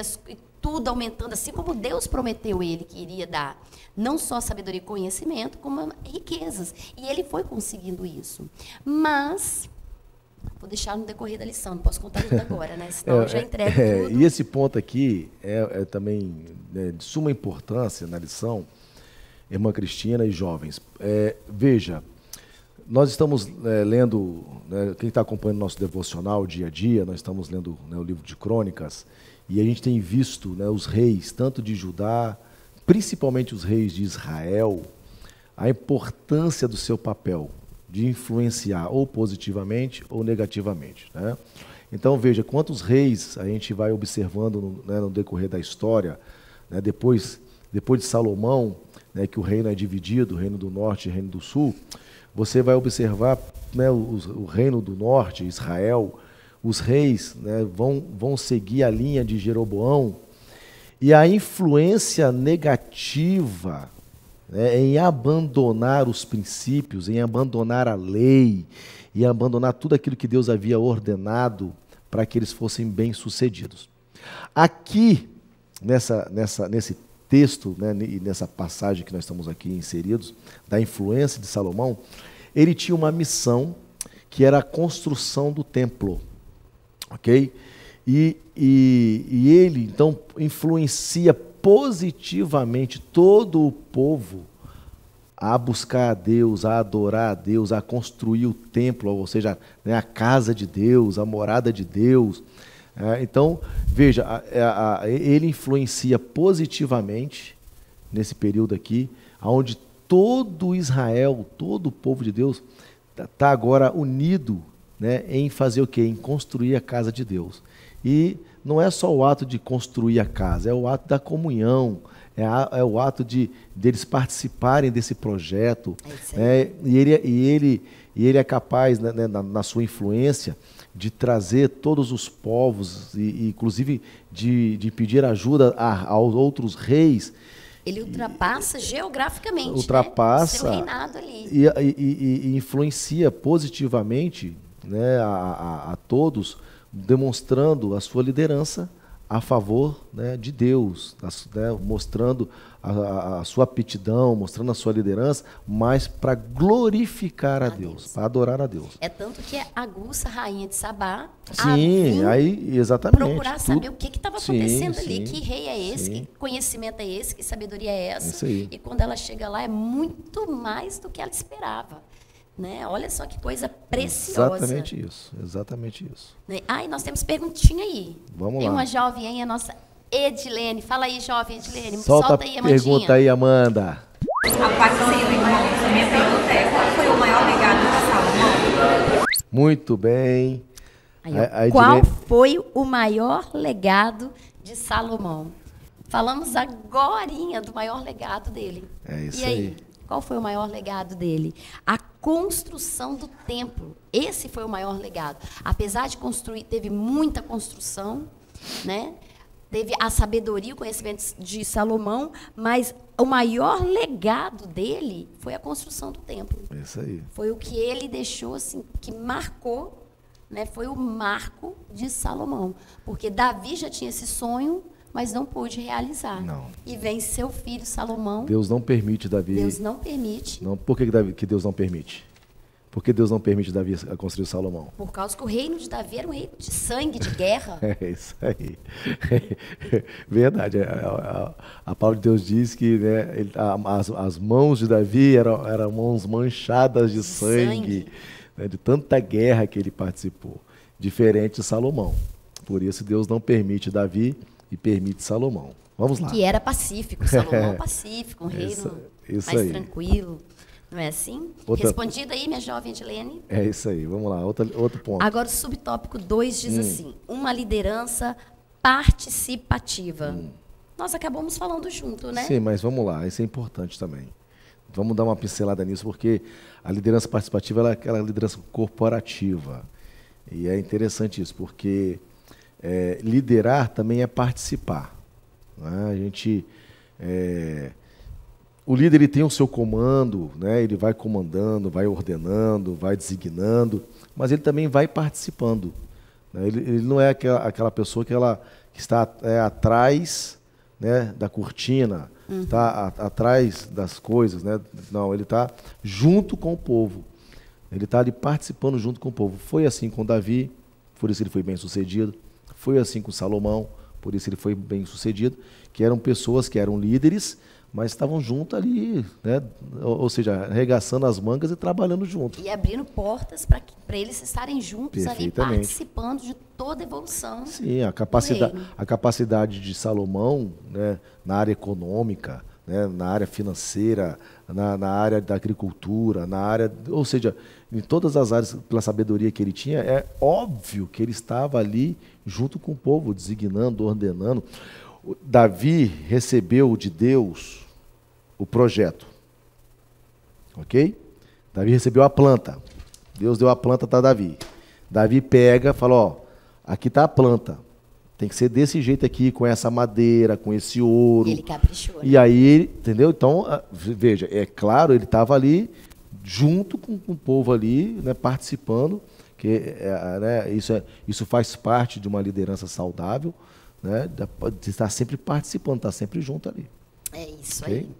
S1: tudo aumentando, assim como Deus prometeu ele que iria dar. Não só sabedoria e conhecimento, como riquezas. E ele foi conseguindo isso. Mas, vou deixar no decorrer da lição, não posso contar tudo agora, né? Senão eu já entrego tudo.
S2: E esse ponto aqui é também de suma importância na lição, irmã Cristina e jovens. Veja, nós estamos lendo, né, quem está acompanhando nosso devocional dia a dia, nós estamos lendo, né, o livro de Crônicas, e a gente tem visto, né, os reis, tanto de Judá, principalmente os reis de Israel, a importância do seu papel de influenciar ou positivamente ou negativamente, né? Então veja, quantos reis a gente vai observando no decorrer da história, né, depois de Salomão, né, que o reino é dividido, o reino do norte e o reino do sul, você vai observar, né, o reino do norte, Israel, os reis, né, vão seguir a linha de Jeroboão, e a influência negativa, né, em abandonar os princípios, em abandonar a lei, em abandonar tudo aquilo que Deus havia ordenado para que eles fossem bem-sucedidos. Aqui, nesse texto, né, e nessa passagem que nós estamos aqui inseridos, da influência de Salomão, ele tinha uma missão que era a construção do templo, ok? E ele, então, influencia positivamente todo o povo a buscar a Deus, a adorar a Deus, a construir o templo, ou seja, né, a casa de Deus, a morada de Deus. Então, veja, ele influencia positivamente nesse período aqui, onde todo Israel, todo o povo de Deus está agora unido, né, em fazer o quê? Em construir a casa de Deus. E não é só o ato de construir a casa, é o ato da comunhão, é o ato de deles participarem desse projeto. Né? E ele é capaz, né, na sua influência, de trazer todos os povos, e inclusive de pedir ajuda aos outros reis.
S1: Ele ultrapassa geograficamente,
S2: ultrapassa,
S1: né, seu reinado ali.
S2: E influencia positivamente, né, a todos, demonstrando a sua liderança a favor, né, de Deus, né, mostrando a sua aptidão, mostrando a sua liderança, mas para glorificar a Deus, para adorar a Deus.
S1: É tanto que a Aguça, rainha de Sabá,
S2: sim, aí exatamente
S1: procurar saber o que estava acontecendo ali, que rei é esse,
S2: sim.
S1: que conhecimento é esse, que sabedoria é essa.
S2: Isso aí.
S1: E quando ela chega lá é muito mais do que ela esperava. Né? Olha só que coisa preciosa.
S2: Exatamente isso.
S1: Né? E nós temos perguntinha aí.
S2: Vamos
S1: Tem
S2: lá.
S1: uma jovem aí, a nossa Edilene. Fala aí, jovem Edilene.
S2: Solta
S1: aí,
S2: a
S1: Amandinha.
S2: pergunta aí, Amanda.
S5: A paz do Senhor, irmãos. Minha pergunta é: qual foi o maior legado de Salomão?
S2: Muito bem.
S1: Aí, qual foi o maior legado de Salomão? Falamos agorinha do maior legado dele.
S2: É isso
S1: e aí? Qual foi o maior legado dele? A construção do templo. Esse foi o maior legado. Apesar de construir, teve muita construção, né? Teve a sabedoria, o conhecimento de Salomão, mas o maior legado dele foi a construção do templo.
S2: Isso aí.
S1: Foi o que ele deixou, assim, que marcou, né? Foi o marco de Salomão. Porque Davi já tinha esse sonho, mas não pôde realizar.
S2: Não.
S1: E vem seu filho Salomão.
S2: Deus não permite Davi.
S1: Deus não permite.
S2: Não, por que Deus não permite? Por que Deus não permite Davi construir Salomão?
S1: Por causa que o reino de Davi era um reino de sangue, de guerra.
S2: É isso aí. Verdade. A palavra de Deus diz que, né, as mãos de Davi eram mãos manchadas de sangue. Né, de tanta guerra que ele participou. Diferente de Salomão. Por isso Deus não permite Davi e permite Salomão. Vamos lá.
S1: Que era pacífico, Salomão pacífico, um reino
S2: isso
S1: mais
S2: aí.
S1: tranquilo. Não é assim? Respondido aí, minha jovem Edilene?
S2: É isso aí. Vamos lá, outro ponto.
S1: Agora, o subtópico 2 diz assim, uma liderança participativa. Nós acabamos falando junto, né?
S2: Sim, mas vamos lá, isso é importante também. Vamos dar uma pincelada nisso, porque a liderança participativa ela é aquela liderança corporativa. E é interessante isso, porque liderar também é participar. Né? O líder ele tem o seu comando, né? Ele vai comandando, vai ordenando, vai designando, mas ele também vai participando. Né? Ele não é aquela pessoa que está atrás, né, da cortina, está atrás das coisas, né? Não, ele está junto com o povo. Ele está ali participando junto com o povo. Foi assim com Davi, por isso ele foi bem sucedido. Foi assim com Salomão, por isso ele foi bem sucedido, que eram pessoas que eram líderes, mas estavam juntos ali, né? Ou seja, arregaçando as mangas e trabalhando junto.
S1: E abrindo portas para eles estarem juntos ali,
S2: Perfeitamente.
S1: participando de toda a evolução.
S2: Sim, a capacidade de Salomão, né, na área econômica, né, na área financeira, na área da agricultura, na área, ou seja, em todas as áreas, pela sabedoria que ele tinha, é óbvio que ele estava ali junto com o povo, designando, ordenando. Davi recebeu de Deus o projeto, ok? Davi recebeu a planta. Deus deu a planta para Davi. Davi pega, fala, ó, aqui está a planta. Tem que ser desse jeito aqui, com essa madeira, com esse ouro.
S1: Ele caprichou. Né?
S2: E aí, entendeu? Então, veja, é claro, ele estava ali junto com o povo ali, né, participando, que né, isso faz parte de uma liderança saudável, né, de estar sempre participando, estar sempre junto ali.
S1: É isso
S2: Okay?
S1: aí.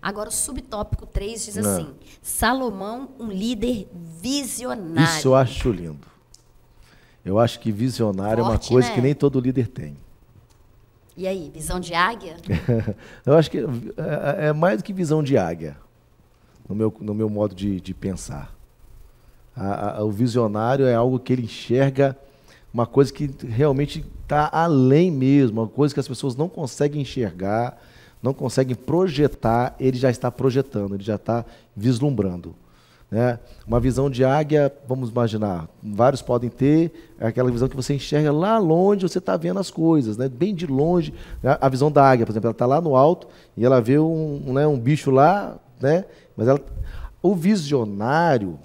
S1: Agora, o subtópico 3 diz assim, Salomão, um líder visionário.
S2: Isso eu acho lindo. Eu acho que visionário
S1: Forte,
S2: é uma coisa,
S1: né?
S2: que nem todo líder tem.
S1: E aí, visão de águia?
S2: Eu acho que é mais do que visão de águia, no meu modo de pensar. O visionário é algo que ele enxerga uma coisa que realmente está além mesmo, uma coisa que as pessoas não conseguem enxergar, não conseguem projetar, ele já está projetando, ele já está vislumbrando. Né? Uma visão de águia, vamos imaginar, vários podem ter, é aquela visão que você enxerga lá longe, você está vendo as coisas, né? Bem de longe. Né? A visão da águia, por exemplo, ela está lá no alto e ela vê um bicho lá, né? Mas o visionário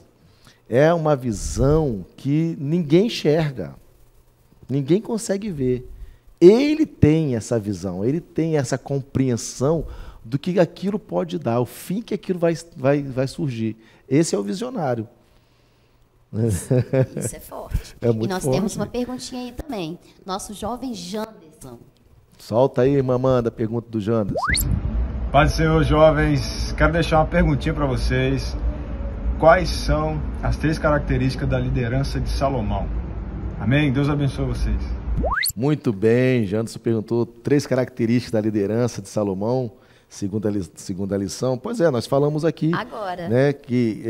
S2: é uma visão que ninguém enxerga, ninguém consegue ver. Ele tem essa visão, ele tem essa compreensão do que aquilo pode dar, o fim que aquilo vai surgir. Esse é o visionário.
S1: Isso é forte.
S2: É muito
S1: e nós
S2: forte.
S1: temos uma perguntinha aí também. Nosso jovem Janderson.
S2: Solta aí, irmã Amanda, a pergunta do Janderson.
S6: Paz do Senhor, jovens. Quero deixar uma perguntinha para vocês. Quais são as 3 características da liderança de Salomão? Amém? Deus abençoe vocês.
S2: Muito bem, Janderson perguntou 3 características da liderança de Salomão, segunda lição. Pois é, nós falamos aqui.
S1: Agora.
S2: Né, que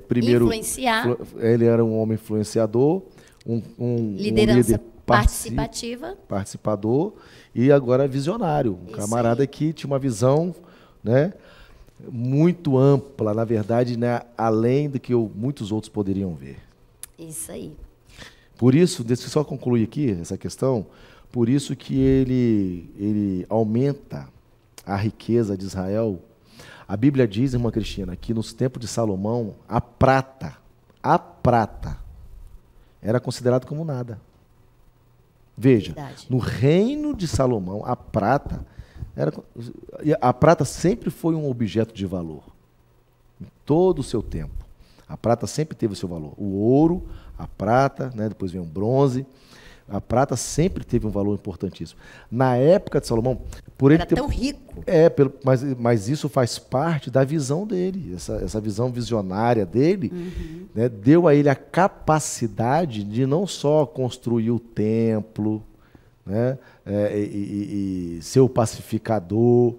S2: primeiro
S1: Influenciar.
S2: Ele era um homem influenciador,
S1: Liderança
S2: líder participador e agora visionário. Um camarada que tinha uma visão, né, muito ampla, na verdade, né, além do que muitos outros poderiam ver.
S1: Isso aí.
S2: Por isso, deixa eu só concluir aqui essa questão, por isso que ele aumenta a riqueza de Israel. A Bíblia diz, irmã Cristina, que nos tempos de Salomão, a prata era considerada como nada. Veja,
S1: Verdade.
S2: no reino de Salomão, a prata sempre foi um objeto de valor. Em todo o seu tempo. A prata sempre teve o seu valor. O ouro, a prata, né, depois vem o bronze. A prata sempre teve um valor importantíssimo. Na época de Salomão, por ele
S1: Era tão rico.
S2: mas isso faz parte da visão dele, essa visão visionária dele, né, deu a ele a capacidade de não só construir o templo, né, e ser o pacificador,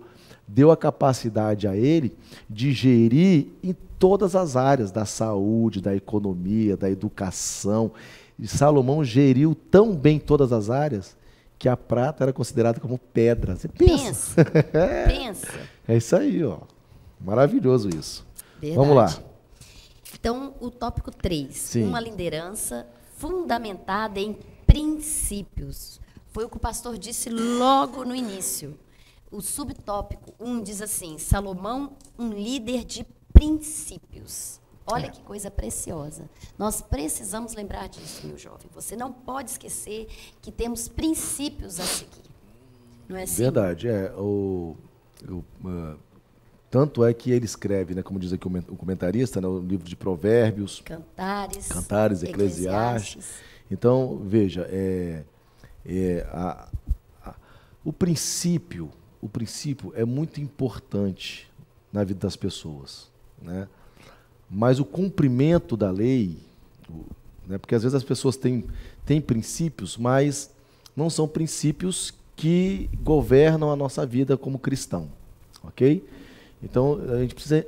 S2: deu a capacidade a ele de gerir em todas as áreas da saúde, da economia, da educação. E Salomão geriu tão bem todas as áreas que a prata era considerada como pedra. Você pensa?
S1: Pensa.
S2: É isso aí, ó. Maravilhoso isso.
S1: Verdade.
S2: Vamos lá.
S1: Então, o tópico 3.
S2: Sim.
S1: Uma liderança fundamentada em princípios. Foi o que o pastor disse logo no início. O subtópico 1 diz assim, Salomão, um líder de princípios. Olha que coisa preciosa. Nós precisamos lembrar disso, meu jovem. Você não pode esquecer que temos princípios a seguir. Não é assim?
S2: Verdade. Tanto é que ele escreve, né, como diz aqui o comentarista, né, o livro de Provérbios, Cantares, Eclesiastes. Então, veja, o princípio o princípio é muito importante na vida das pessoas, né? Mas o cumprimento da lei, né? Porque às vezes as pessoas têm princípios, mas não são princípios que governam a nossa vida como cristão, ok? Então, a gente precisa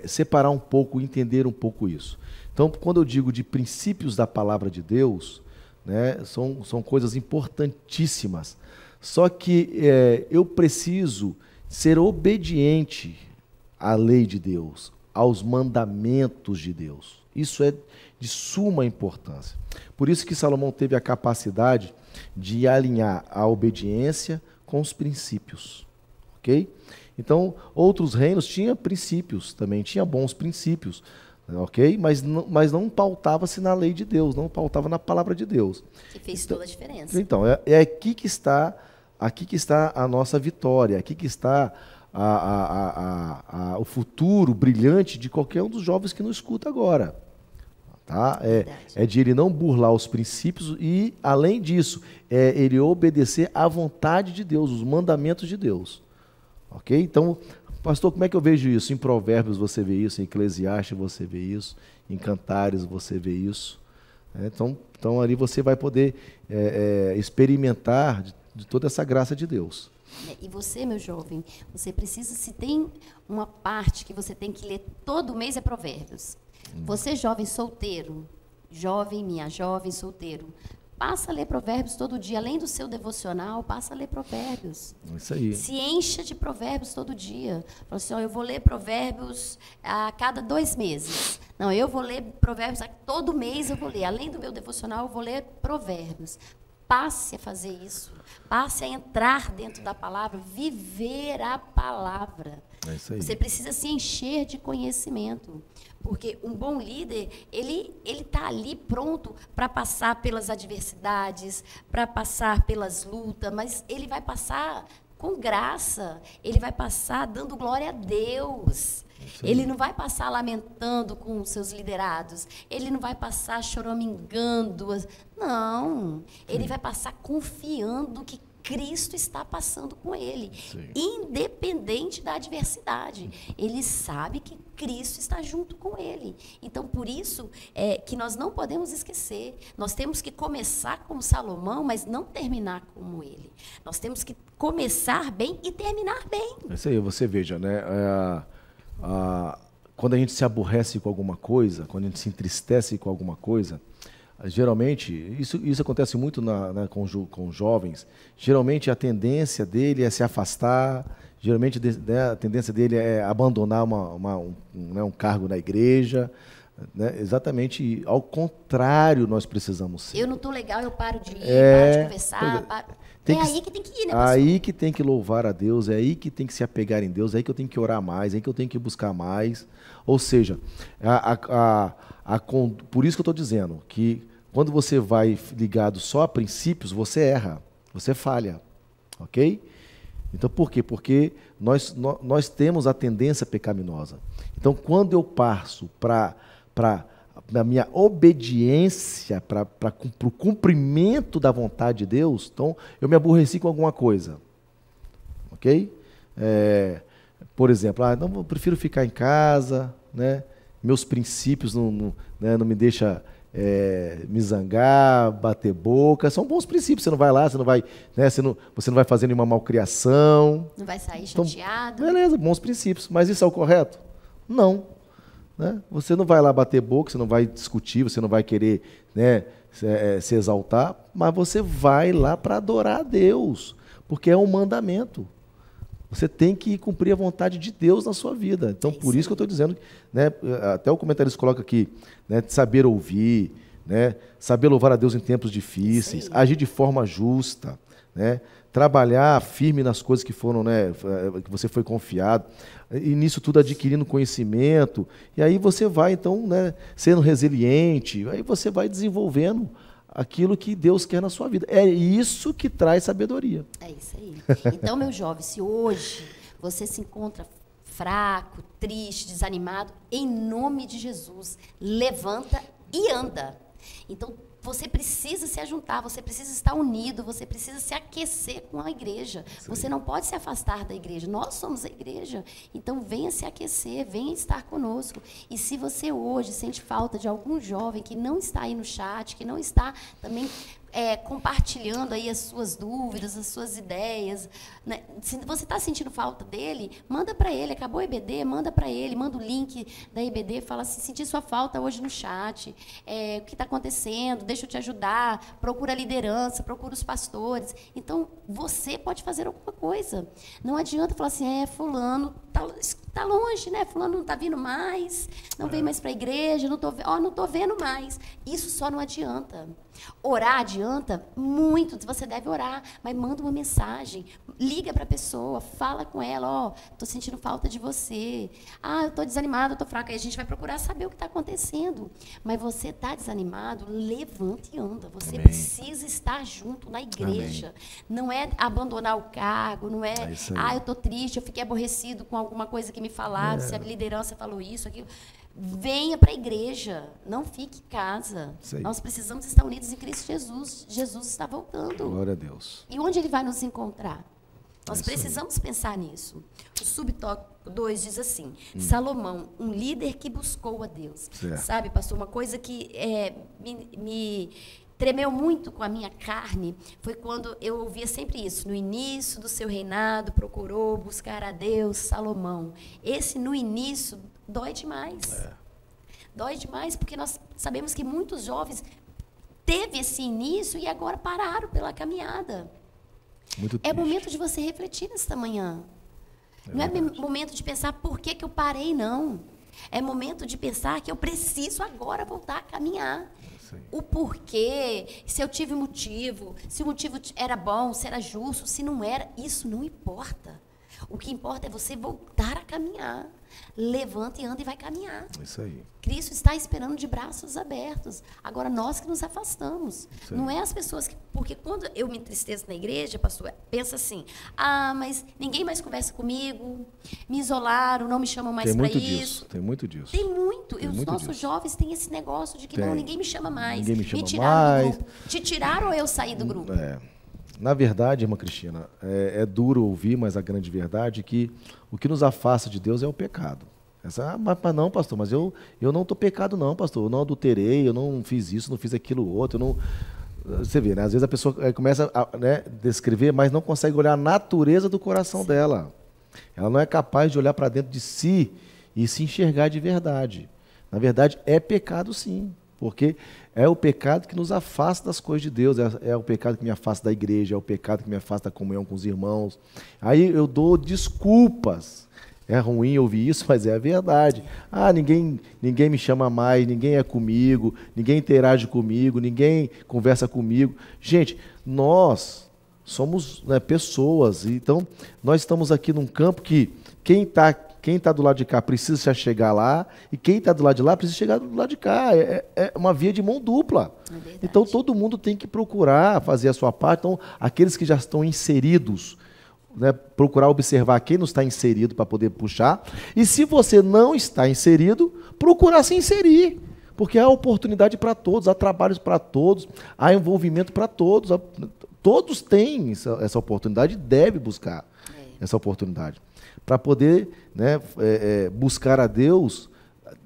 S2: separar um pouco, entender um pouco isso. Então, quando eu digo de princípios da palavra de Deus, né, são coisas importantíssimas. Só que eu preciso ser obediente à lei de Deus, aos mandamentos de Deus. Isso é de suma importância. Por isso que Salomão teve a capacidade de alinhar a obediência com os princípios, ok? Então, outros reinos tinham princípios também, tinha bons princípios, ok? Mas não pautava-se na lei de Deus, não pautava na palavra de Deus.
S1: Que fez toda a diferença.
S2: Então, é aqui que está a nossa vitória, aqui que está o futuro brilhante de qualquer um dos jovens que nos escuta agora. Tá? É de ele não burlar os princípios e, além disso, ele obedecer à vontade de Deus, os mandamentos de Deus. Ok? Então, pastor, como é que eu vejo isso? Em Provérbios você vê isso, em Eclesiastes você vê isso, em Cantares você vê isso. Então ali você vai poder experimentar de toda essa graça de Deus.
S1: E você, meu jovem, você precisa, se tem uma parte que você tem que ler todo mês, é Provérbios. Você, jovem solteiro, minha jovem solteiro, passa a ler Provérbios todo dia. Além do seu devocional, passa a ler Provérbios.
S2: Isso aí.
S1: Se encha de Provérbios todo dia. Fala assim, eu vou ler Provérbios a cada 2 meses. Não, eu vou ler Provérbios todo mês, eu vou ler. Além do meu devocional, eu vou ler Provérbios. Passe a fazer isso. Passe a entrar dentro da palavra, viver a palavra.
S2: É isso aí.
S1: Você precisa se encher de conhecimento. Porque um bom líder, ele está ali pronto para passar pelas adversidades, para passar pelas lutas, mas ele vai passar com graça, ele vai passar dando glória a Deus. Ele não vai passar lamentando com os seus liderados, ele não vai passar choramingando, não. Ele vai passar confiando que Cristo está passando com ele, independente da adversidade. Ele sabe que Cristo está junto com ele. Então, por isso que nós não podemos esquecer. Nós temos que começar como Salomão, mas não terminar como ele. Nós temos que começar bem e terminar bem.
S2: É isso aí, você veja, né? Quando a gente se aborrece com alguma coisa, quando a gente se entristece com alguma coisa, geralmente, isso acontece muito com jovens, geralmente a tendência dele é se afastar, geralmente a tendência dele é abandonar um cargo na igreja, né? Exatamente ao contrário nós precisamos ser.
S1: Eu não estou legal, eu paro de ir, paro de conversar, aí que tem que ir, né, pastor? Aí que tem que louvar a Deus, é aí que tem que se apegar em Deus, é aí que eu tenho que orar mais, é aí que eu tenho que buscar mais. Ou seja, por isso que eu estou dizendo que quando você vai ligado só a princípios, você erra, você falha, ok? Então, por quê? Porque nós temos a tendência pecaminosa. Então, quando eu passo para a minha obediência, para o cumprimento da vontade de Deus, então eu me aborreci com alguma coisa, ok? Por exemplo, não, eu prefiro ficar em casa, né? Meus princípios não me deixam me zangar, bater boca, são bons princípios. Você não vai lá, você não vai, né, você não vai fazer nenhuma malcriação. Não vai sair chateado.
S2: Então, beleza, bons princípios. Mas isso é o correto? Não. Né? Você não vai lá bater boca, você não vai discutir, você não vai querer, né, se exaltar, mas você vai lá para adorar a Deus, porque é um mandamento. Você tem que cumprir a vontade de Deus na sua vida. Então, por isso que eu estou dizendo, né, até o comentarista coloca aqui, né, de saber ouvir, né, saber louvar a Deus em tempos difíceis, agir de forma justa, né, trabalhar firme nas coisas que foram, né, que você foi confiado, e nisso tudo adquirindo conhecimento, e aí você vai, então, né, sendo resiliente, aí você vai desenvolvendo aquilo que Deus quer na sua vida. É isso que traz sabedoria.
S1: É isso aí. Então, meu jovem, se hoje você se encontra fraco, triste, desanimado, em nome de Jesus, levanta e anda. Então, você precisa se ajuntar, você precisa estar unido, você precisa se aquecer com a igreja. Você não pode se afastar da igreja. Nós somos a igreja. Então, venha se aquecer, venha estar conosco. E se você hoje sente falta de algum jovem que não está aí no chat, que não está também compartilhando aí as suas dúvidas, as suas ideias, né? Se você está sentindo falta dele, manda para ele. Acabou o EBD, manda para ele, manda o link da EBD, fala assim, senti sua falta hoje no chat, o que está acontecendo, deixa eu te ajudar, procura a liderança, procura os pastores. Então, você pode fazer alguma coisa. Não adianta falar assim, fulano está longe, né? Fulano não está vindo mais, não vem mais para a igreja, não estou vendo mais. Isso só não adianta. Orar adianta muito, você deve orar, mas manda uma mensagem, liga para a pessoa, fala com ela, estou sentindo falta de você, eu estou desanimado, estou fraca, aí a gente vai procurar saber o que está acontecendo, mas você está desanimado, levanta e anda, você precisa estar junto na igreja, não é abandonar o cargo, não é, eu estou triste, eu fiquei aborrecido com alguma coisa que me falaram, se a liderança falou isso, aquilo. Venha para a igreja, não fique em casa. Nós precisamos estar unidos em Cristo Jesus. Jesus está voltando.
S2: Glória a Deus.
S1: E onde ele vai nos encontrar? Nós precisamos pensar nisso. O subtópico 2 diz assim, Salomão, um líder que buscou a Deus. Sabe, pastor, uma coisa que me tremeu muito com a minha carne foi quando eu ouvia sempre isso. No início do seu reinado, procurou buscar a Deus, Salomão. Esse no início dói demais. Dói demais, porque nós sabemos que muitos jovens teve esse início e agora pararam pela caminhada. É momento de você refletir nesta manhã. Não é momento de pensar por que eu parei, não. É momento de pensar que eu preciso agora voltar a caminhar. O porquê, se eu tive motivo, se o motivo era bom, se era justo, se não era, isso não importa. O que importa é você voltar a caminhar. Levanta e anda e vai caminhar.
S2: Isso aí.
S1: Cristo está esperando de braços abertos. Agora, nós que nos afastamos. Não é as pessoas que... Porque quando eu me entristeço na igreja, pastor, pensa assim, mas ninguém mais conversa comigo, me isolaram, não me chamam mais para isso.
S2: Tem muito disso.
S1: Tem muito. E os nossos jovens têm esse negócio de que não, ninguém me chama mais.
S2: Ninguém me chama
S1: tiraram do grupo. Te tiraram ou eu saí do grupo?
S2: Na verdade, irmã Cristina, é duro ouvir, mas a grande verdade é que o que nos afasta de Deus é o pecado. Mas não, pastor, mas eu não estou pecado não, pastor. Eu não adulterei, eu não fiz isso, não fiz aquilo outro. Eu não... Você vê, né? Às vezes a pessoa começa a descrever, mas não consegue olhar a natureza do coração dela. Ela não é capaz de olhar para dentro de si e se enxergar de verdade. Na verdade, é pecado sim. Porque é o pecado que nos afasta das coisas de Deus, é o pecado que me afasta da igreja, é o pecado que me afasta da comunhão com os irmãos. Aí eu dou desculpas. É ruim ouvir isso, mas é a verdade. Ninguém me chama mais, ninguém é comigo, ninguém interage comigo, ninguém conversa comigo. Gente, nós somos pessoas, então nós estamos aqui num campo que quem está do lado de cá precisa se chegar lá, e quem está do lado de lá precisa chegar do lado de cá. É uma via de mão dupla. Então, todo mundo tem que procurar fazer a sua parte. Então, aqueles que já estão inseridos, procurar observar quem não está inserido para poder puxar. E se você não está inserido, procurar se inserir. Porque há oportunidade para todos, há trabalhos para todos, há envolvimento para todos. Todos têm essa oportunidade e devem buscar essa oportunidade. Para poder buscar a Deus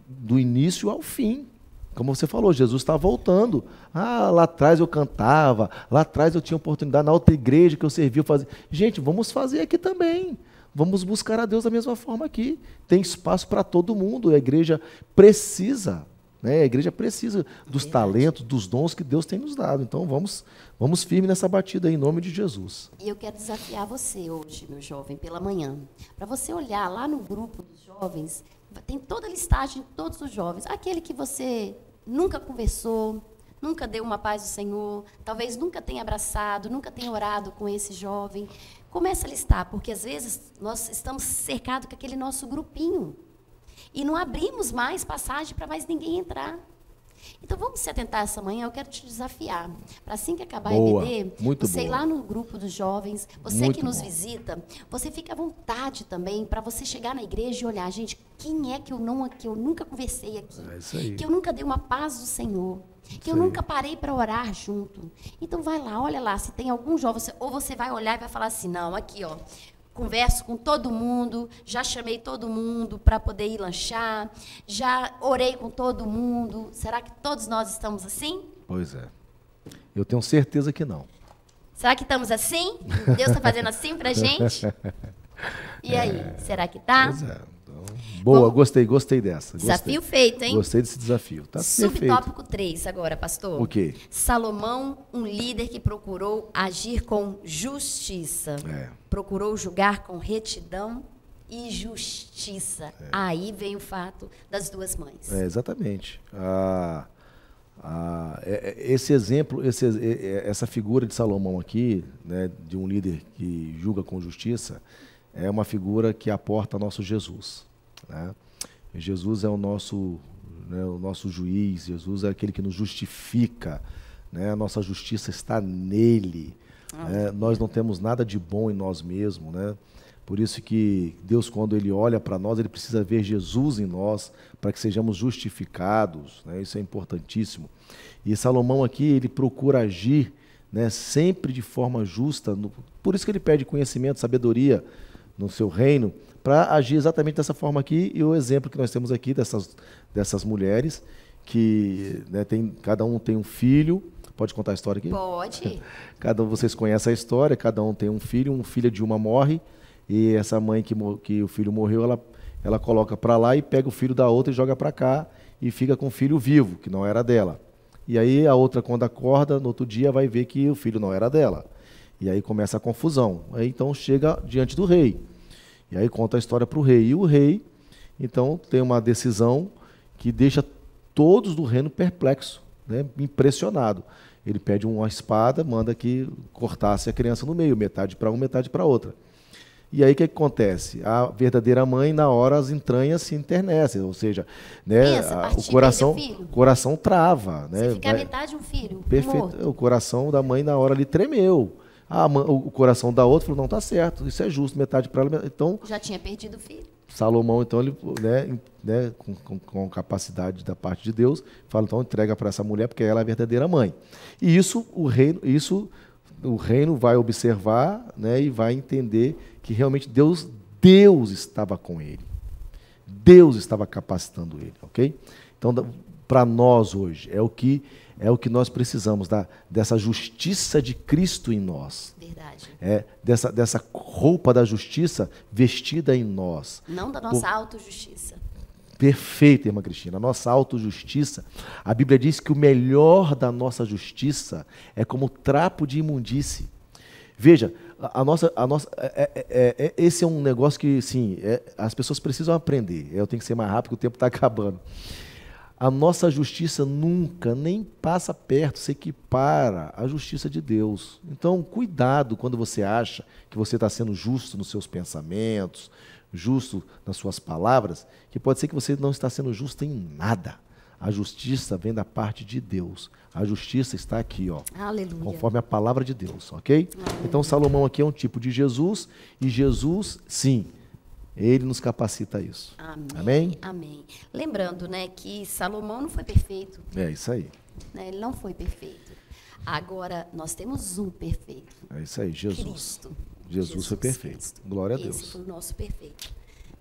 S2: do início ao fim. Como você falou, Jesus está voltando. Lá atrás eu cantava, lá atrás eu tinha oportunidade, na outra igreja que eu servia, fazer. Gente, vamos fazer aqui também. Vamos buscar a Deus da mesma forma aqui. Tem espaço para todo mundo. A igreja precisa, a igreja precisa dos talentos, dos dons que Deus tem nos dado. Então vamos firme nessa batida aí, em nome de Jesus.
S1: E eu quero desafiar você hoje, meu jovem, pela manhã, para você olhar lá no grupo dos jovens, tem toda a listagem de todos os jovens. Aquele que você nunca conversou, nunca deu uma paz do Senhor, talvez nunca tenha abraçado, nunca tenha orado com esse jovem. Começa a listar, porque às vezes nós estamos cercados com aquele nosso grupinho. E não abrimos mais passagem para mais ninguém entrar. Então, vamos se atentar essa manhã, eu quero te desafiar. Para assim que acabar a EBD, você ir lá no grupo dos jovens, você que nos visita, você fica à vontade também para você chegar na igreja e olhar, gente, quem é que eu nunca conversei aqui? Que eu nunca dei uma paz do Senhor. que eu nunca parei para orar junto. Então vai lá, olha lá, se tem algum jovem, ou você vai olhar e vai falar assim, não, aqui, ó, converso com todo mundo, já chamei todo mundo para poder ir lanchar, já orei com todo mundo. Será que todos nós estamos assim?
S2: Pois é. Eu tenho certeza que não.
S1: Será que estamos assim? Deus está fazendo assim para a gente? E aí, será que tá?
S2: Pois é. Então, boa,
S1: Bom,
S2: gostei dessa.
S1: Desafio feito, hein?
S2: Gostei desse desafio. Tá perfeito.
S1: Subtópico 3 agora, pastor.
S2: O quê?
S1: Salomão, um líder que procurou agir com justiça.
S2: É.
S1: Procurou julgar com retidão e justiça. Aí vem o fato das duas mães.
S2: Exatamente. Esse exemplo, essa figura de Salomão aqui, né, de um líder que julga com justiça, é uma figura que aporta nosso Jesus. Né? Jesus é o nosso juiz, Jesus é aquele que nos justifica. Né? A nossa justiça está nele. Né? Nós não temos nada de bom em nós mesmos. Né? Por isso que Deus, quando Ele olha para nós, Ele precisa ver Jesus em nós, para que sejamos justificados. Né? Isso é importantíssimo. E Salomão aqui, ele procura agir, né, sempre de forma justa. Por isso que ele pede conhecimento, sabedoria no seu reino, para agir exatamente dessa forma aqui. E o exemplo que nós temos aqui dessas mulheres, que, né, cada um tem um filho. Pode contar a história aqui?
S1: Pode.
S2: Vocês conhecem a história, cada um tem um filho de uma morre, e essa mãe que o filho morreu, ela coloca para lá e pega o filho da outra e joga para cá, e fica com o filho vivo, que não era dela. E aí a outra, quando acorda, no outro dia vai ver que o filho não era dela. E aí começa a confusão. Aí então chega diante do rei. E aí conta a história para o rei. E o rei, então, tem uma decisão que deixa todos do reino perplexos, né, impressionado. Ele pede uma espada, manda que cortasse a criança no meio, metade para um, metade para outra. E aí o que acontece? A verdadeira mãe, na hora, as entranhas se enternecem, ou seja, né, o coração trava. Né,
S1: se ficar metade um filho,
S2: perfeito, morto. O coração da mãe, na hora, ali tremeu. O coração da outra falou, não, tá certo, isso é justo, metade para ela. Então,
S1: já tinha perdido o filho.
S2: Salomão, então, ele, né, com capacidade da parte de Deus, fala, então, entrega para essa mulher, porque ela é a verdadeira mãe. E isso o reino vai observar, né, e vai entender que realmente Deus estava com ele. Deus estava capacitando ele, ok? Então, para nós hoje, é o que nós precisamos, dessa justiça de Cristo em nós.
S1: Verdade.
S2: Dessa roupa da justiça vestida em nós.
S1: Não da nossa autojustiça.
S2: Perfeito, irmã Cristina. A nossa autojustiça, a Bíblia diz que o melhor da nossa justiça é como trapo de imundície. Veja, esse é um negócio que, sim, as pessoas precisam aprender. Eu tenho que ser mais rápido, porque o tempo está acabando. A nossa justiça nunca, nem passa perto, se equipara à justiça de Deus. Então, cuidado quando você acha que você está sendo justo nos seus pensamentos, justo nas suas palavras, que pode ser que você não está sendo justo em nada. A justiça vem da parte de Deus. A justiça está aqui, ó,
S1: aleluia,
S2: conforme a palavra de Deus, ok? Aleluia. Então, Salomão aqui é um tipo de Jesus, e Jesus, sim, ele nos capacita a isso.
S1: Amém.
S2: Amém?
S1: Amém. Lembrando, né, que Salomão não foi perfeito.
S2: É isso aí.
S1: Né, ele não foi perfeito. Agora, nós temos um perfeito.
S2: É isso aí, Jesus.
S1: Cristo.
S2: Jesus foi perfeito.
S1: Cristo.
S2: Glória a Deus.
S1: Esse foi o nosso perfeito.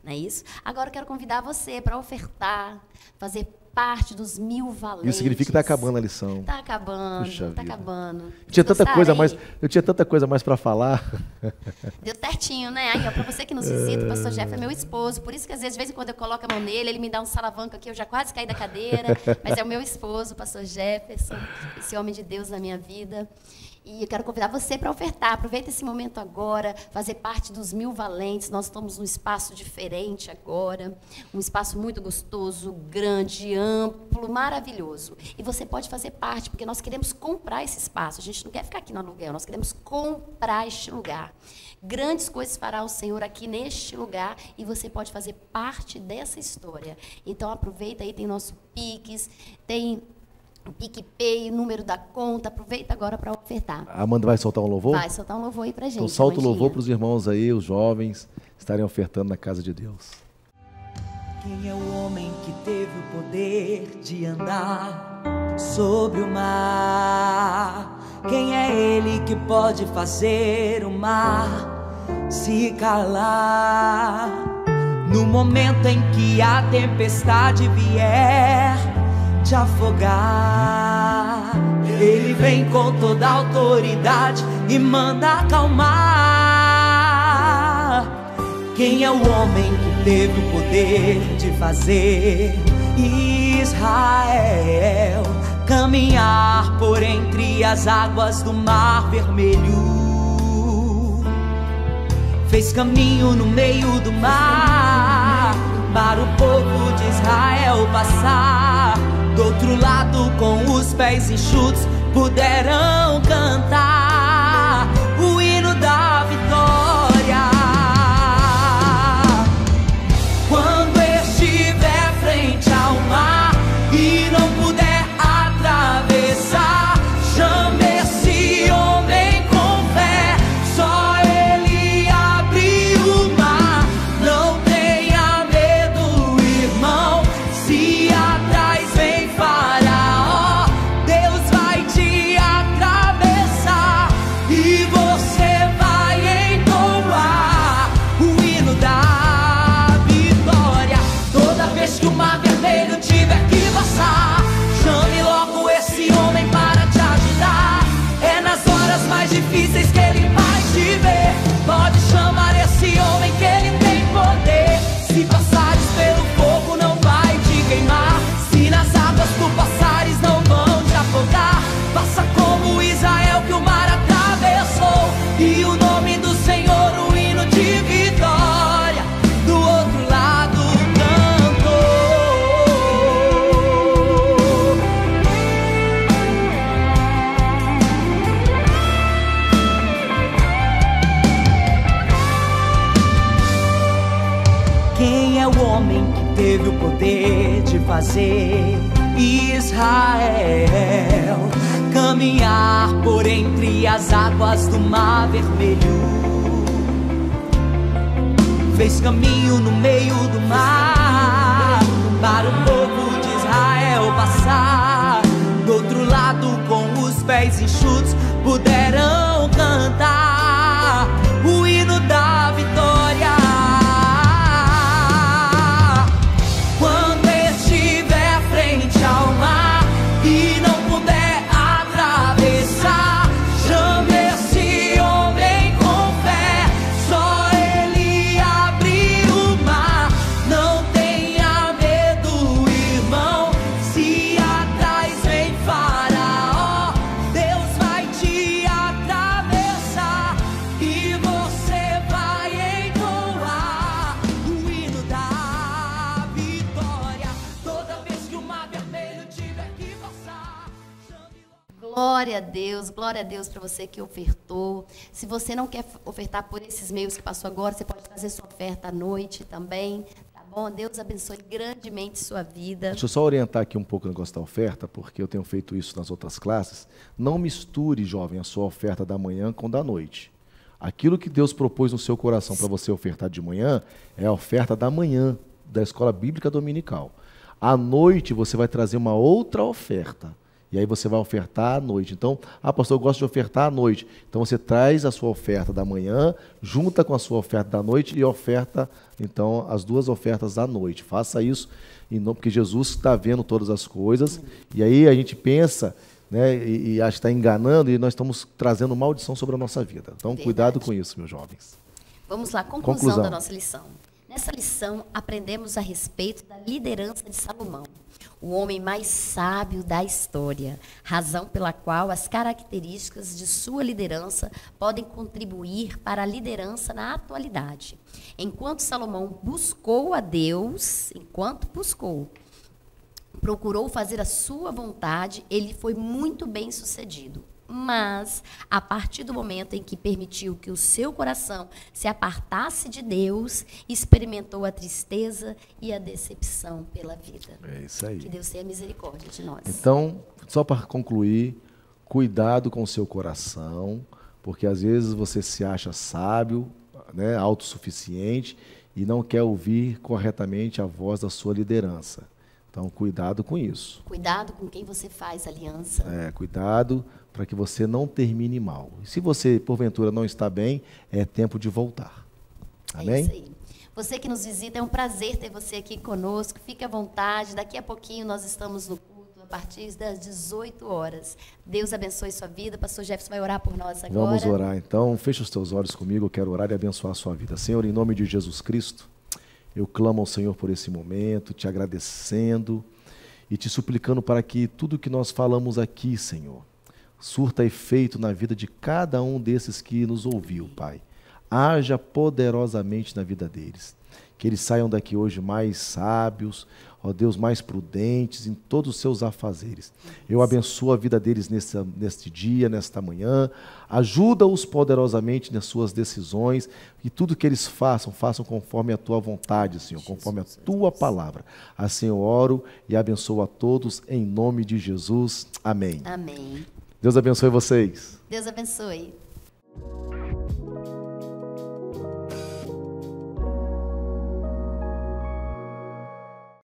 S1: Não é isso? Agora eu quero convidar você para ofertar, fazer parte dos 1000 valentes.
S2: Isso significa que está acabando a lição.
S1: Está acabando, está acabando.
S2: Eu tinha tanta coisa mais para falar.
S1: Deu certinho, né? Aí, para você que nos visita, o pastor Jeff é meu esposo, por isso que às vezes, de vez em quando eu coloco a mão nele, ele me dá um salavanco aqui, eu já quase caí da cadeira, mas é o meu esposo, o pastor Jefferson, esse homem de Deus na minha vida. E eu quero convidar você para ofertar. Aproveita esse momento agora, fazer parte dos 1000 valentes. Nós estamos num espaço diferente agora, um espaço muito gostoso, grande, amplo, maravilhoso. E você pode fazer parte, porque nós queremos comprar esse espaço. A gente não quer ficar aqui no aluguel, nós queremos comprar este lugar. Grandes coisas fará o Senhor aqui neste lugar e você pode fazer parte dessa história. Então aproveita aí, tem nosso Pix, tem o PicPay, o número da conta, aproveita agora para ofertar.
S2: A Amanda vai soltar um louvor?
S1: Vai soltar um louvor aí pra gente.
S2: Então solta o louvor para os irmãos aí, os jovens, estarem ofertando na casa de Deus.
S7: Quem é o homem que teve o poder de andar sobre o mar. Quem é ele que pode fazer o mar se calar? No momento em que a tempestade vier te afogar, ele vem com toda a autoridade e manda acalmar. Quem é o homem que teve o poder de fazer Israel caminhar por entre as águas do Mar Vermelho? Fez caminho no meio do mar para o povo de Israel passar. Do outro lado, com os pés enxutos, puderam cantar o hino da vitória. Quando estiver frente ao mar e não puder atravessar, chame esse homem com fé, só ele abre o mar. Não tenha medo, irmão, se atrás vem Faraó, Deus vai te atravessar e você vai entoar o hino da vitória. Toda vez que o Mar Vermelho tiver que passar, chame logo esse homem para te ajudar. É nas horas mais difíceis que ele vai te ver. Pode chamar esse homem que ele tem poder. Se passares pelo fogo não vai te queimar, se nas águas tu passares não vão te afogar. Faça como Israel que o mar atravessou, e o nome do Senhor o hino de vitória do outro lado cantou. Quem é o homem que teve o poder de fazer Israel caminhar por entre as águas do Mar Vermelho? Fez caminho no meio do mar para o povo de Israel passar. Do outro lado, com os pés enxutos, puderam cantar o hino da vitória. Quando estiver frente ao mar e não puder atravessar, chame esse homem com fé, só ele abre o mar. Não tenha medo, irmão, se atrás vem Faraó, Deus vai te atravessar e você vai entoar o hino da vitória. Toda vez que o Mar Vermelho tiver que passar, chame logo.
S1: Glória a Deus para você que ofertou. Se você não quer ofertar por esses meios que passou agora, você pode fazer sua oferta à noite também, tá bom? Deus abençoe grandemente sua vida.
S2: Deixa eu só orientar aqui um pouco o negócio da oferta, porque eu tenho feito isso nas outras classes. Não misture, jovem, a sua oferta da manhã com da noite. Aquilo que Deus propôs no seu coração para você ofertar de manhã é a oferta da manhã, da escola bíblica dominical. À noite você vai trazer uma outra oferta. E aí você vai ofertar à noite. Então, pastor, eu gosto de ofertar à noite. Então você traz a sua oferta da manhã, junta com a sua oferta da noite e oferta, então, as duas ofertas à noite. Faça isso, porque Jesus está vendo todas as coisas. E aí a gente pensa, né, e acha que está enganando, e nós estamos trazendo maldição sobre a nossa vida. Então,
S1: Verdade.
S2: Cuidado com isso, meus jovens.
S1: Vamos lá, conclusão da nossa lição. Nessa lição, aprendemos a respeito da liderança de Salomão, o homem mais sábio da história, razão pela qual as características de sua liderança podem contribuir para a liderança na atualidade. Enquanto Salomão buscou a Deus, procurou fazer a sua vontade, ele foi muito bem sucedido. Mas, a partir do momento em que permitiu que o seu coração se apartasse de Deus, experimentou a tristeza e a decepção pela vida.
S2: É isso aí.
S1: Que Deus tenha misericórdia de nós.
S2: Então, só para concluir, cuidado com o seu coração, porque às vezes você se acha sábio, né, autossuficiente, e não quer ouvir corretamente a voz da sua liderança. Então, cuidado com isso.
S1: Cuidado com quem você faz aliança.
S2: Cuidado para que você não termine mal. E se você, porventura, não está bem, é tempo de voltar. Amém?
S1: É isso aí. Você que nos visita, é um prazer ter você aqui conosco. Fique à vontade. Daqui a pouquinho nós estamos no culto, a partir das 18 horas. Deus abençoe sua vida. Pastor Jefferson vai orar por nós agora.
S2: Vamos orar, então. Feche os teus olhos comigo. Eu quero orar e abençoar a sua vida. Senhor, em nome de Jesus Cristo, eu clamo ao Senhor por esse momento, te agradecendo e te suplicando para que tudo que nós falamos aqui, Senhor, surta efeito na vida de cada um desses que nos ouviu, Pai. Haja poderosamente na vida deles. Que eles saiam daqui hoje mais sábios, ó Deus, mais prudentes em todos os seus afazeres. Eu abençoo a vida deles neste dia, nesta manhã. Ajuda-os poderosamente nas suas decisões e tudo que eles façam, façam conforme a tua vontade, Senhor, conforme a tua palavra. Assim eu oro e abençoo a todos em nome de Jesus. Amém.
S1: Amém.
S2: Deus abençoe vocês.
S1: Deus abençoe.